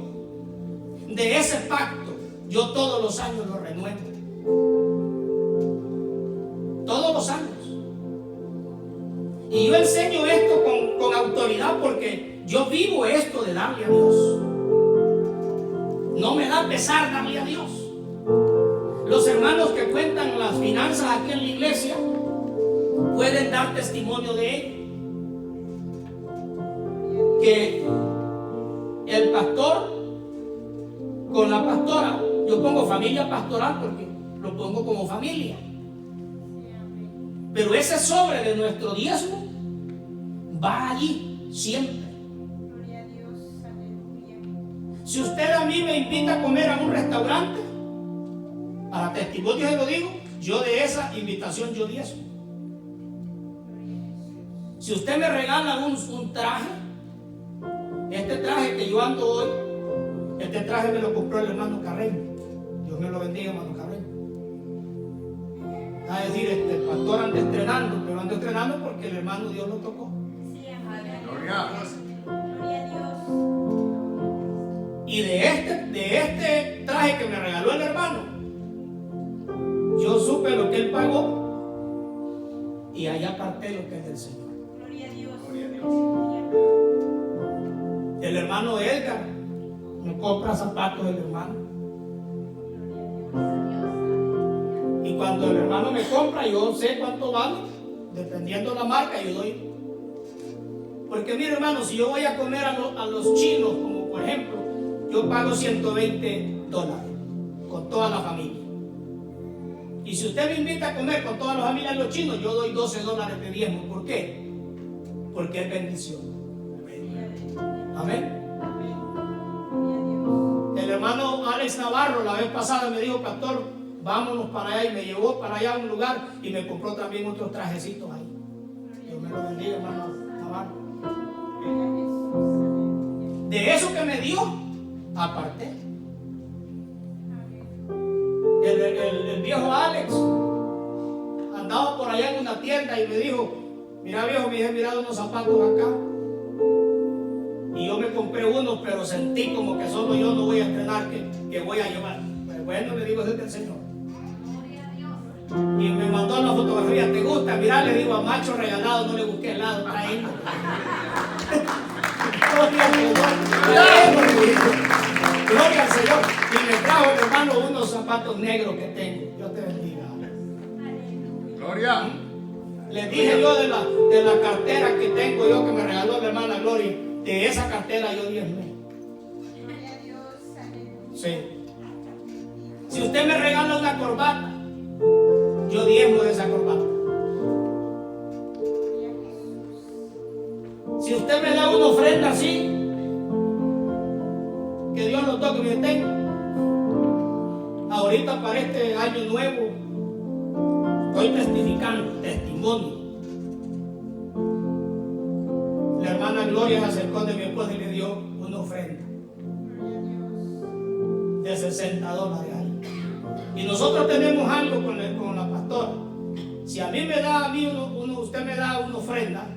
de ese pacto, yo todos los años lo renuevo. Todos los años. Y yo enseño esto con autoridad, porque yo vivo esto de darle a Dios. No me da pesar darle a Dios. Los hermanos que cuentan las finanzas aquí en la iglesia pueden dar testimonio de ello. Que el pastor con la pastora, yo pongo familia pastoral porque lo pongo como familia, pero ese sobre de nuestro diezmo va allí siempre. Si usted a mí me invita a comer a un restaurante, para testimonio se lo digo, yo de esa invitación yo diezmo. Si usted me regala un traje, este traje que yo ando hoy, este traje me lo compró el hermano Carreño. Dios me lo bendiga, hermano Carreño. Es decir, el pastor anda estrenando, pero anda estrenando porque el hermano Dios lo tocó. Gloria a Dios. Gloria a Dios. Y de este traje que me regaló el hermano, yo supe lo que él pagó y allá aparté lo que es del Señor. Gloria a Dios. Gloria a Dios. El hermano Edgar me compra zapatos del hermano. Y cuando el hermano me compra, yo sé cuánto vale, dependiendo de la marca, yo doy. Porque mire, hermano, si yo voy a comer a los chinos, como por ejemplo, yo pago $120 con toda la familia. Y si usted me invita a comer con toda la familia de los chinos, yo doy $12 de diezmo. ¿Por qué? Porque es bendición. Amén. El hermano Alex Navarro la vez pasada me dijo: pastor, vámonos para allá, y me llevó para allá a un lugar y me compró también otros trajecitos ahí. Dios me lo bendiga, hermano Navarro. De eso que me dio, aparté. tienda y me dijo, mira viejo, me he mirado unos zapatos acá. Y yo me compré unos, pero sentí como que solo yo no voy a entrenar, que voy a llevar. Pues bueno, le digo, es del Señor. Y me mandó la fotografía, ¿te gusta? Mirá, le digo, a macho regalado, no le busqué helado, traemos. Gloria al Señor. Gloria al Señor. Y me trajo, hermano, unos zapatos negros que tengo. Dios te bendiga. Gloria. Les dije yo de la cartera que tengo yo, que me regaló mi hermana Gloria. De esa cartera yo diezmé. Sí. Si usted me regala una corbata, yo diezmo de esa corbata. Si usted me da una ofrenda así, que Dios lo toque, me tengo. Ahorita para este año nuevo estoy testificando, testimonio. La hermana Gloria se acercó de mi esposa y le dio una ofrenda de $60 ahí. Y nosotros tenemos algo con la pastora. Si a mí me da, usted me da una ofrenda,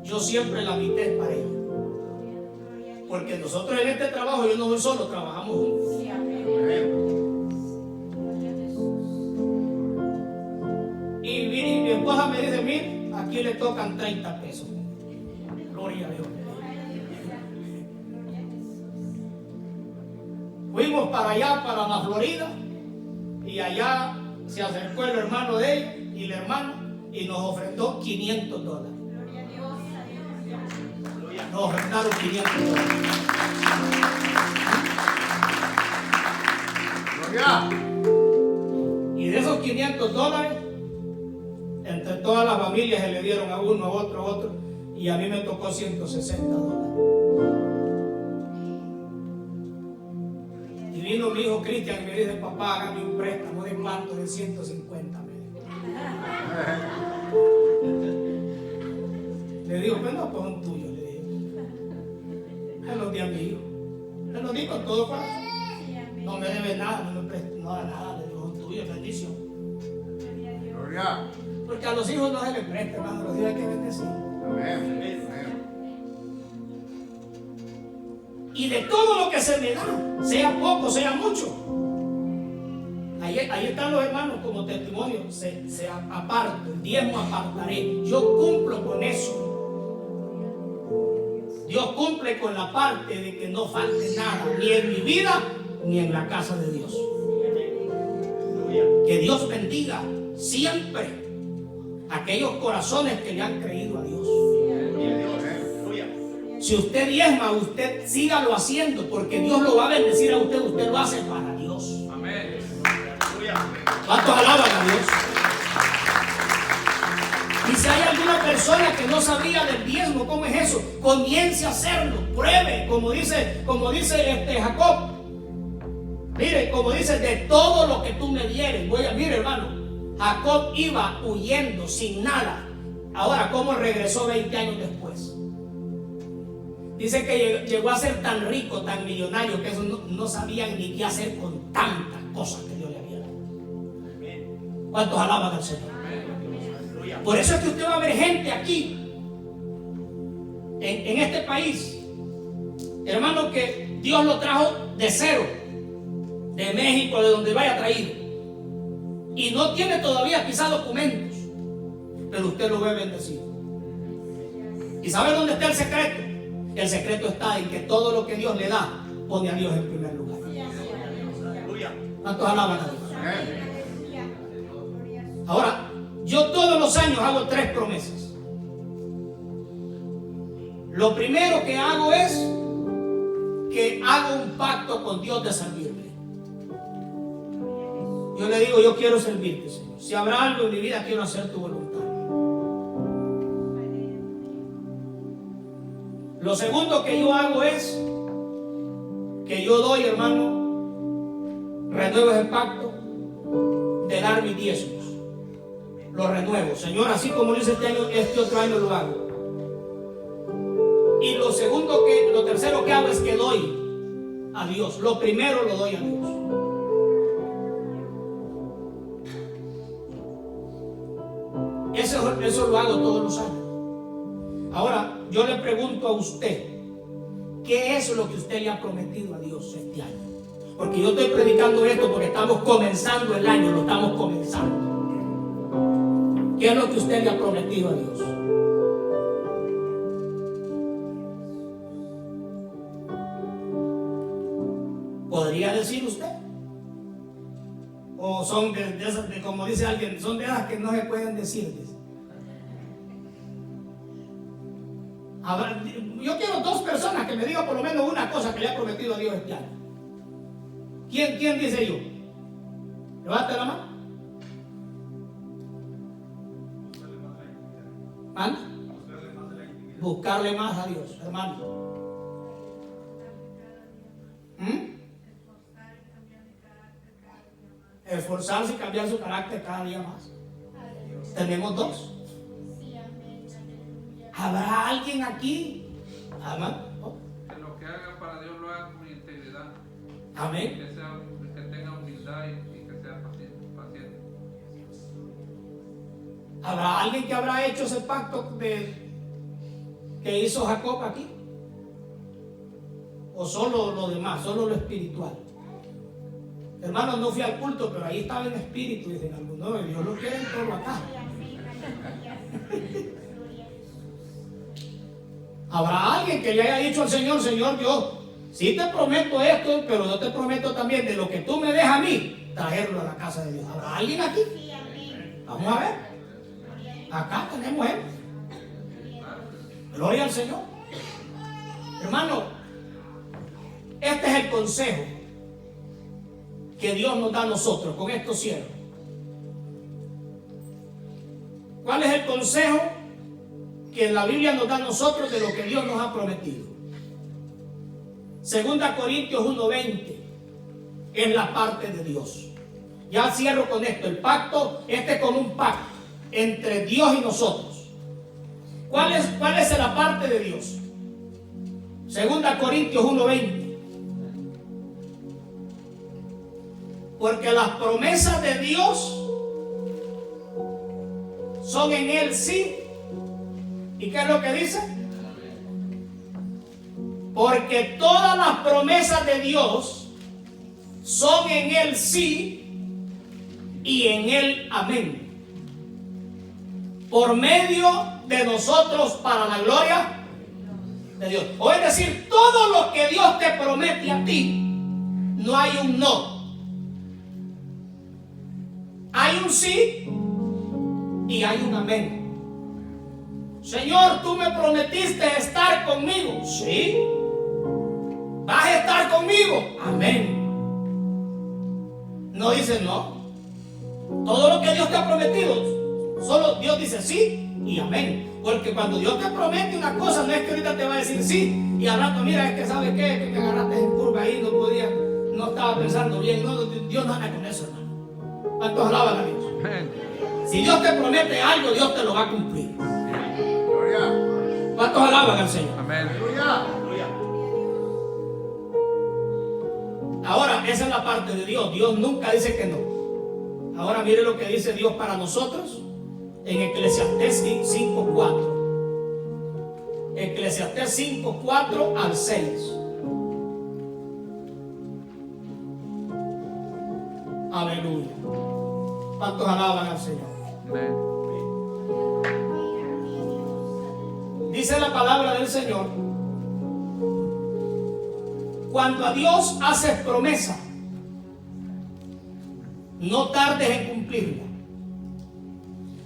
yo siempre la mitad es para ella. Porque nosotros en este trabajo, yo no voy solo, trabajamos juntos. Y mi esposa me dice, mire, aquí le tocan 30 pesos. Gloria a Dios. Fuimos para allá, para la Florida, y allá se acercó el hermano de ella y la hermana y nos ofrendó $500. Nos ofrendaron $500. Gloria. Y de esos $500, entre todas las familias se le dieron a uno, a otro, y a mí me tocó $160. Y vino mi hijo Cristian y me dice, papá, hágame un préstamo de cuánto, de 150. Le digo, pues no, pues son tuyos, le digo. Se los di a mi hijo. Se los di con todo corazón. No me debe nada, no me presta nada, le digo, son tuyos, bendición. Gloria. Porque a los hijos no se les presta, hermano, los hijos hay que bendecir. Amén. Y de todo lo que se me da, sea poco, sea mucho, ahí están los hermanos como testimonio, se aparto, el diezmo apartaré. Yo cumplo con eso. Dios cumple con la parte de que no falte nada, ni en mi vida, ni en la casa de Dios. Que Dios bendiga siempre aquellos corazones que le han creído a Dios. Si usted diezma, usted sígalo haciendo, porque Dios lo va a bendecir a usted. Usted lo hace para Dios. Amén. ¿Cuántos alaban a Dios? Y si hay alguna persona que no sabía del diezmo, ¿cómo es eso? Comience a hacerlo, pruebe, como dice Jacob. Mire, como dice, de todo lo que tú me dieres. Mire, hermano, Jacob iba huyendo sin nada. Ahora, ¿cómo regresó 20 años después? Dice que llegó a ser tan rico, tan millonario, que eso no sabían ni qué hacer con tantas cosas que Dios le había dado. ¿Cuántos alaban al Señor? Por eso es que usted va a ver gente aquí, en este país, hermano, que Dios lo trajo de cero, de México, de donde vaya traído, y no tiene todavía quizás documentos, pero usted lo ve bendecido. ¿Y sabe dónde está el secreto? El secreto está en que todo lo que Dios le da, pone a Dios en primer lugar. ¿Cuántos alaban a Dios? Ahora, yo todos los años hago 3 promesas. Lo primero que hago es que hago un pacto con Dios de servirle. Yo le digo, yo quiero servirte, Señor. Si habrá algo en mi vida, quiero hacer tu voluntad. Lo segundo que yo hago es que yo doy, hermano, renuevo ese pacto de dar mis diezmos. Lo renuevo, Señor, así como lo hice este año, este otro año lo hago. Y lo tercero que hago es que doy a Dios. Lo primero lo doy a Dios. eso lo hago todos los años. Ahora, yo le pregunto a usted, ¿qué es lo que usted le ha prometido a Dios este año? Porque yo estoy predicando esto porque estamos comenzando el año, lo estamos comenzando. ¿Qué es lo que usted le ha prometido a Dios? ¿Podría decir usted? ¿O son de esas, como dice alguien, son de esas que no se pueden decir? Ahora, yo quiero 2 personas que me digan por lo menos una cosa que le ha prometido a Dios este año. ¿Quién dice yo? Levante la mano. ¿Manda? Buscarle más a Dios, hermano. Esforzarse y cambiar su carácter cada día más. Tenemos 2. ¿Habrá alguien aquí? Amén. Que lo que haga para Dios lo haga con integridad. Amén. Que tenga humildad y que sea paciente. ¿Habrá alguien que habrá hecho ese pacto que hizo Jacob aquí? ¿O solo lo demás, solo lo espiritual? Hermano, no fui al culto, pero ahí estaba en espíritu, dicen algunos. No, Dios lo quiere en todo acá. ¿Habrá alguien que le haya dicho al Señor, Señor, yo sí te prometo esto, pero yo te prometo también de lo que tú me dejas a mí, traerlo a la casa de Dios? ¿Habrá alguien aquí? Vamos a ver. Acá tenemos él. Gloria al Señor. Hermano, este es el consejo que Dios nos da a nosotros con estos siervos. ¿Cuál es el consejo que la Biblia nos da a nosotros de lo que Dios nos ha prometido? 2 Corintios 1:20 es la parte de Dios. Ya cierro con esto. El pacto, este es como un pacto entre Dios y nosotros. ¿Cuál es la parte de Dios? 2 Corintios 1:20. Porque las promesas de Dios son en Él sí. ¿Y qué es lo que dice? Porque todas las promesas de Dios son en Él sí y en Él amén. Por medio de nosotros para la gloria de Dios. O es decir, todo lo que Dios te promete a ti, no hay un no. Hay un sí y hay un amén. Señor, tú me prometiste estar conmigo. Sí. ¿Vas a estar conmigo? Amén. No dice no. Todo lo que Dios te ha prometido, solo Dios dice sí y amén. Porque cuando Dios te promete una cosa, no es que ahorita te va a decir sí y al rato, mira, es que ¿sabes qué? Que te agarraste en curva ahí, no estaba pensando bien. No, Dios no anda con eso, hermano. ¿Cuántos alaban a Dios? Si Dios te promete algo, Dios te lo va a cumplir. ¿Cuántos alaban al Señor? Amén. Ahora, esa es la parte de Dios. Dios nunca dice que no. Ahora mire lo que dice Dios para nosotros en Eclesiastés 5:4. Eclesiastés 5:4 al 6. Aleluya. ¿Cuántos alaban al Señor? Amén. Dice la palabra del Señor: cuando a Dios haces promesa, no tardes en cumplirla,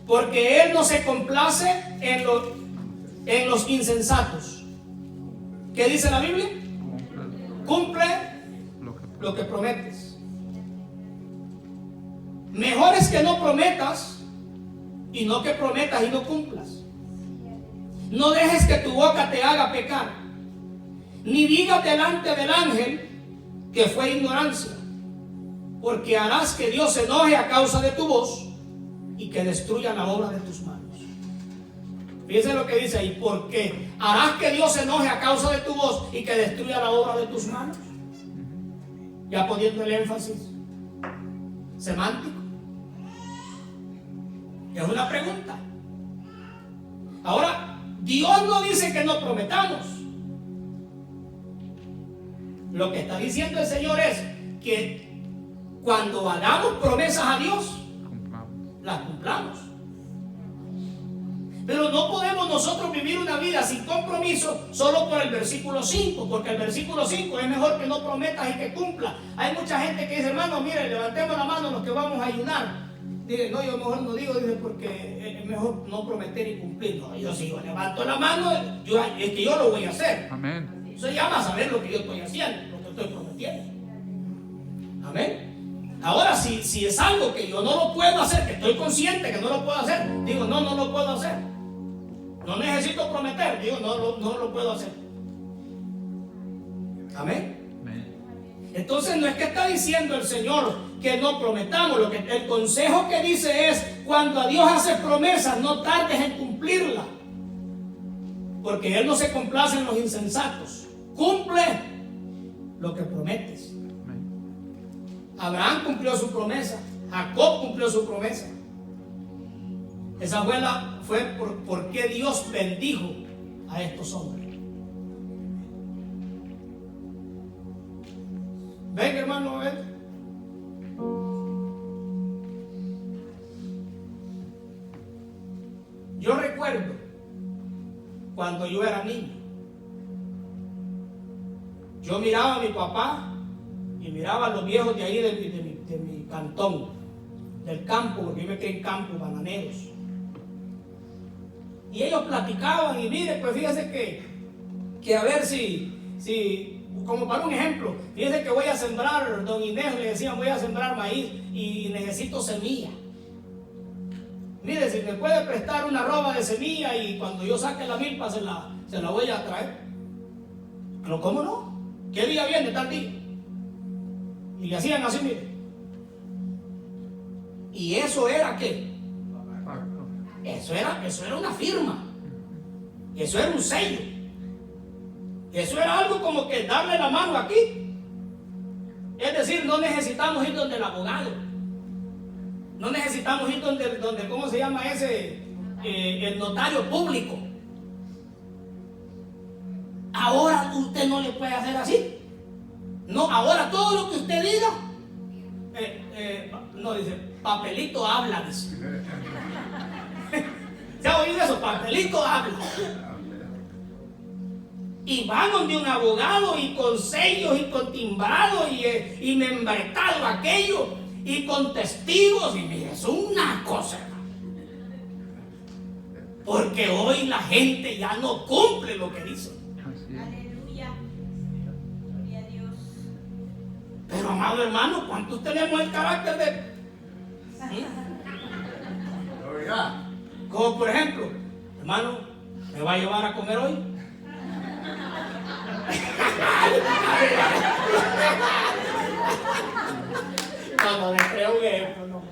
porque Él no se complace en los insensatos. ¿Qué dice la Biblia? Cumple lo que prometes. Mejor es que no prometas y no que prometas y no cumplas. No dejes que tu boca te haga pecar, ni digas delante del ángel que fue ignorancia, porque harás que Dios se enoje a causa de tu voz y que destruya la obra de tus manos. Fíjense lo que dice ahí: porque harás que Dios se enoje a causa de tu voz y que destruya la obra de tus manos. Ya poniendo el énfasis semántico. Es una pregunta. Ahora, Dios no dice que no prometamos. Lo que está diciendo el Señor es que cuando hagamos promesas a Dios, las cumplamos. Pero no podemos nosotros vivir una vida sin compromiso solo por el versículo 5, porque el versículo 5 es mejor que no prometas y que cumpla. Hay mucha gente que dice, hermano, mire, levantemos la mano los que vamos a ayunar. Dice, no, yo mejor no digo, dice, porque es mejor no prometer y cumplir. No, yo si yo levanto la mano, es que yo lo voy a hacer. Amén. Eso llama a saber lo que yo estoy haciendo, lo que estoy prometiendo. Amén. Ahora, si es algo que yo no lo puedo hacer, que estoy consciente que no lo puedo hacer, digo, no lo puedo hacer. No necesito prometer, digo, no lo puedo hacer. Amén. Entonces no es que está diciendo el Señor que no prometamos. El consejo que dice es, cuando a Dios hace promesas, no tardes en cumplirla, porque Él no se complace en los insensatos. Cumple lo que prometes. Abraham cumplió su promesa, Jacob cumplió su promesa. Esa fue porque Dios bendijo a estos hombres. Ven, hermano, ven. Yo recuerdo cuando yo era niño. Yo miraba a mi papá y miraba a los viejos de ahí de mi cantón, del campo, porque yo me crié en campo, bananeros. Y ellos platicaban y mire, pues fíjese que a ver si, como para un ejemplo, fíjese que voy a sembrar, don Inés le decían, voy a sembrar maíz y necesito semilla. Mire, si me puede prestar una roba de semilla y cuando yo saque la milpa se la voy a traer. Pero ¿cómo no? ¿Qué día viene tal día? Y le hacían así, mire. ¿Y eso era qué? Eso era una firma. Eso era un sello. Eso era algo como que darle la mano aquí. Es decir, no necesitamos ir donde el abogado. No necesitamos ir donde ¿cómo se llama ese? El notario público. Ahora usted no le puede hacer así. No, ahora todo lo que usted diga, no dice, papelito habla, dice. ¿Se ha oído eso? Papelito habla. Y van donde un abogado y con sellos y con timbrado y membretado aquello y con testigos. Y mire, es una cosa. Porque hoy la gente ya no cumple lo que dice. Aleluya. Gloria a Dios. Pero amado hermano, ¿cuántos tenemos el carácter de? Gloria. Como por ejemplo, hermano, ¿me va a llevar a comer hoy? No le creo un ejemplo, no.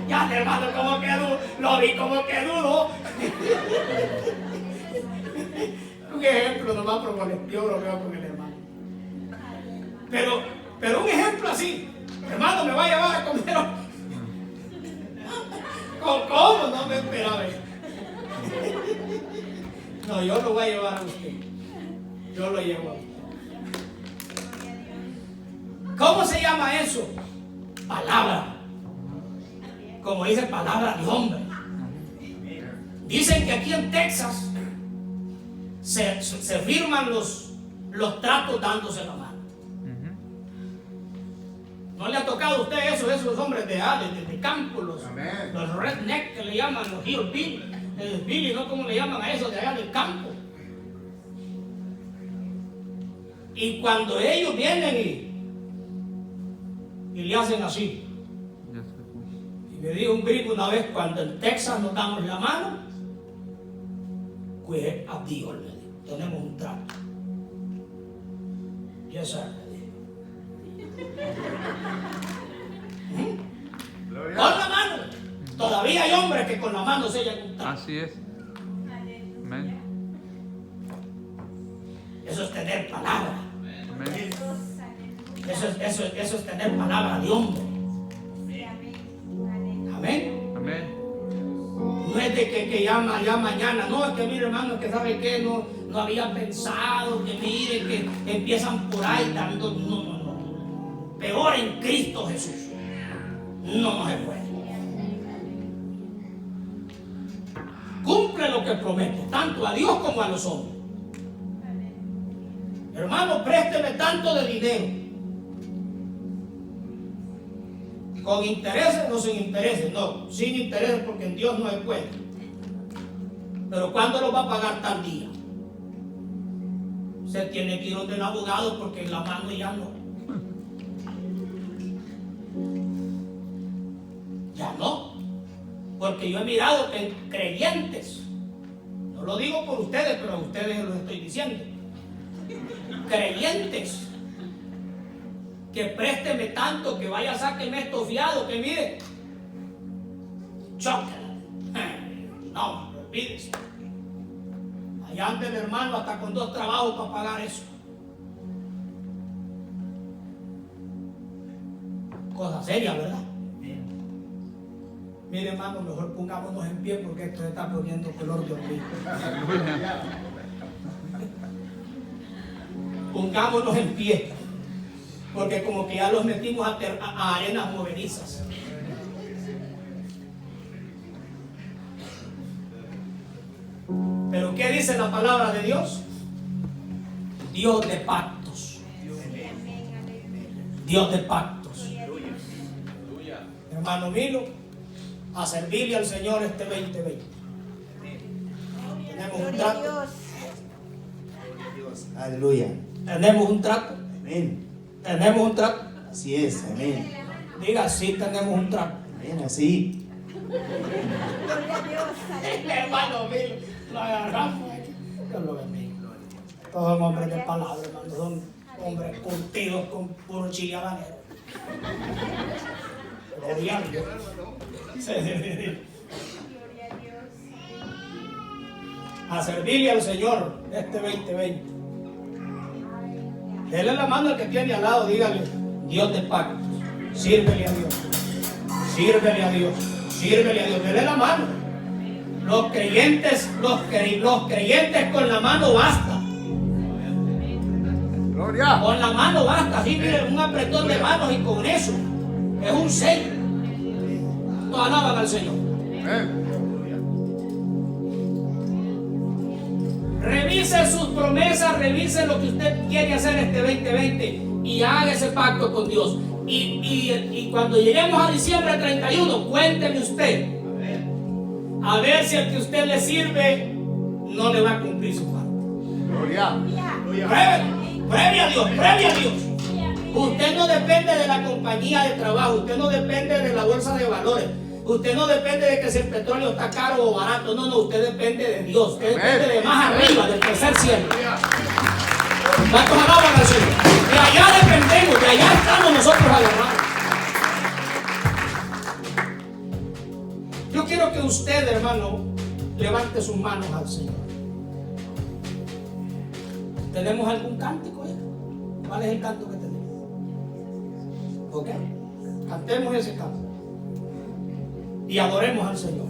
Ya, hermano, como que dudo, lo vi como que dudo. Un ejemplo nomás, pero yo lo veo con el hermano. Pero un ejemplo así, hermano, ¿me va a llevar a comer hoy? ¿Cómo? No me esperaba eso. No, yo lo voy a llevar a usted. Yo lo llevo a usted. ¿Cómo se llama eso? Palabra. Como dice, palabra de hombre. Dicen que aquí en Texas se firman los tratos dándose la mano. ¿No le ha tocado a usted eso, esos hombres de campo, los redneck que le llaman, los hillbilly, ¿no? ¿Cómo le llaman a esos de allá del campo? Y cuando ellos vienen y le hacen así. Y me dijo un gringo una vez, cuando en Texas nos damos la mano, pues a Dios le digo, tenemos un trato. Ya sabes. Con la mano. Todavía hay hombres que con la mano sellan un trato. Así es. Amén. Eso es tener palabra. Amén. Eso es tener palabra de hombre. Amén. Amén. No es que ya mañana, no, es que mire hermano, es que sabe que no había pensado, que mire que empiezan por ahí dando, no. Peor en Cristo Jesús. No se puede. Cumple lo que promete, tanto a Dios como a los hombres. Hermano, présteme tanto de dinero. Con intereses, no sin intereses, no, sin intereses porque en Dios no se puede. Pero ¿cuándo lo va a pagar tal día? Se tiene que ir donde el abogado porque en la mano ya no. Ya no. Porque yo he mirado que creyentes, no lo digo por ustedes, pero a ustedes lo estoy diciendo. Creyentes que présteme tanto, que vaya, sáqueme esto fiado, que mire, chócala. No, olvídese. Allá anda el hermano hasta con 2 trabajos para pagar eso. Cosa seria, ¿verdad? Mire hermano, mejor pongámonos en pie porque esto se está poniendo color de hormiga. Pongámonos en pie. Porque como que ya los metimos a arenas movedizas. Pero ¿qué dice la palabra de Dios? Dios de pactos. Dios de pactos. Hermano Milo, a servirle al Señor este 2020. Tenemos un trato. Aleluya. Tenemos un trato. Amén. Tenemos un trato. Así es. Amén. Diga, sí tenemos un trato. Amén. Así. Gloria a Dios. Hermano Milo, lo agarramos. Dios lo bendiga. Todos son hombres de palabra, hermano. Son hombres curtidos con puro chile habanero. Gloria a Dios. Sí. Gloria a Dios. A servirle al Señor este 2020. Dele la mano al que tiene al lado, dígale, Dios de pactos, sírvele a Dios, sírvele a Dios, sírvele a Dios, dele la mano. Los creyentes con la mano basta. Gloria. Con la mano basta, así miren, un apretón de manos y con eso es un sello. Todos alaban al Señor. Amén. Revise sus promesas, revise lo que usted quiere hacer este 2020 y haga ese pacto con Dios. Y cuando lleguemos a diciembre 31, cuénteme usted. A ver si el que usted le sirve no le va a cumplir su parte. Gloria. Pruebe a Dios, pruebe a Dios. Usted no depende de la compañía de trabajo, usted no depende de la bolsa de valores. Usted no depende de que si el petróleo está caro o barato. No, usted depende de Dios. Usted depende de más arriba, del tercer cielo. ¿Cuántos alaban al Señor? De allá dependemos, de allá estamos nosotros agarrados. Yo quiero que usted, hermano, levante sus manos al Señor. ¿Tenemos algún cántico ya? ¿Cuál es el canto que tenemos? ¿Ok? Cantemos ese canto. Y adoremos al Señor.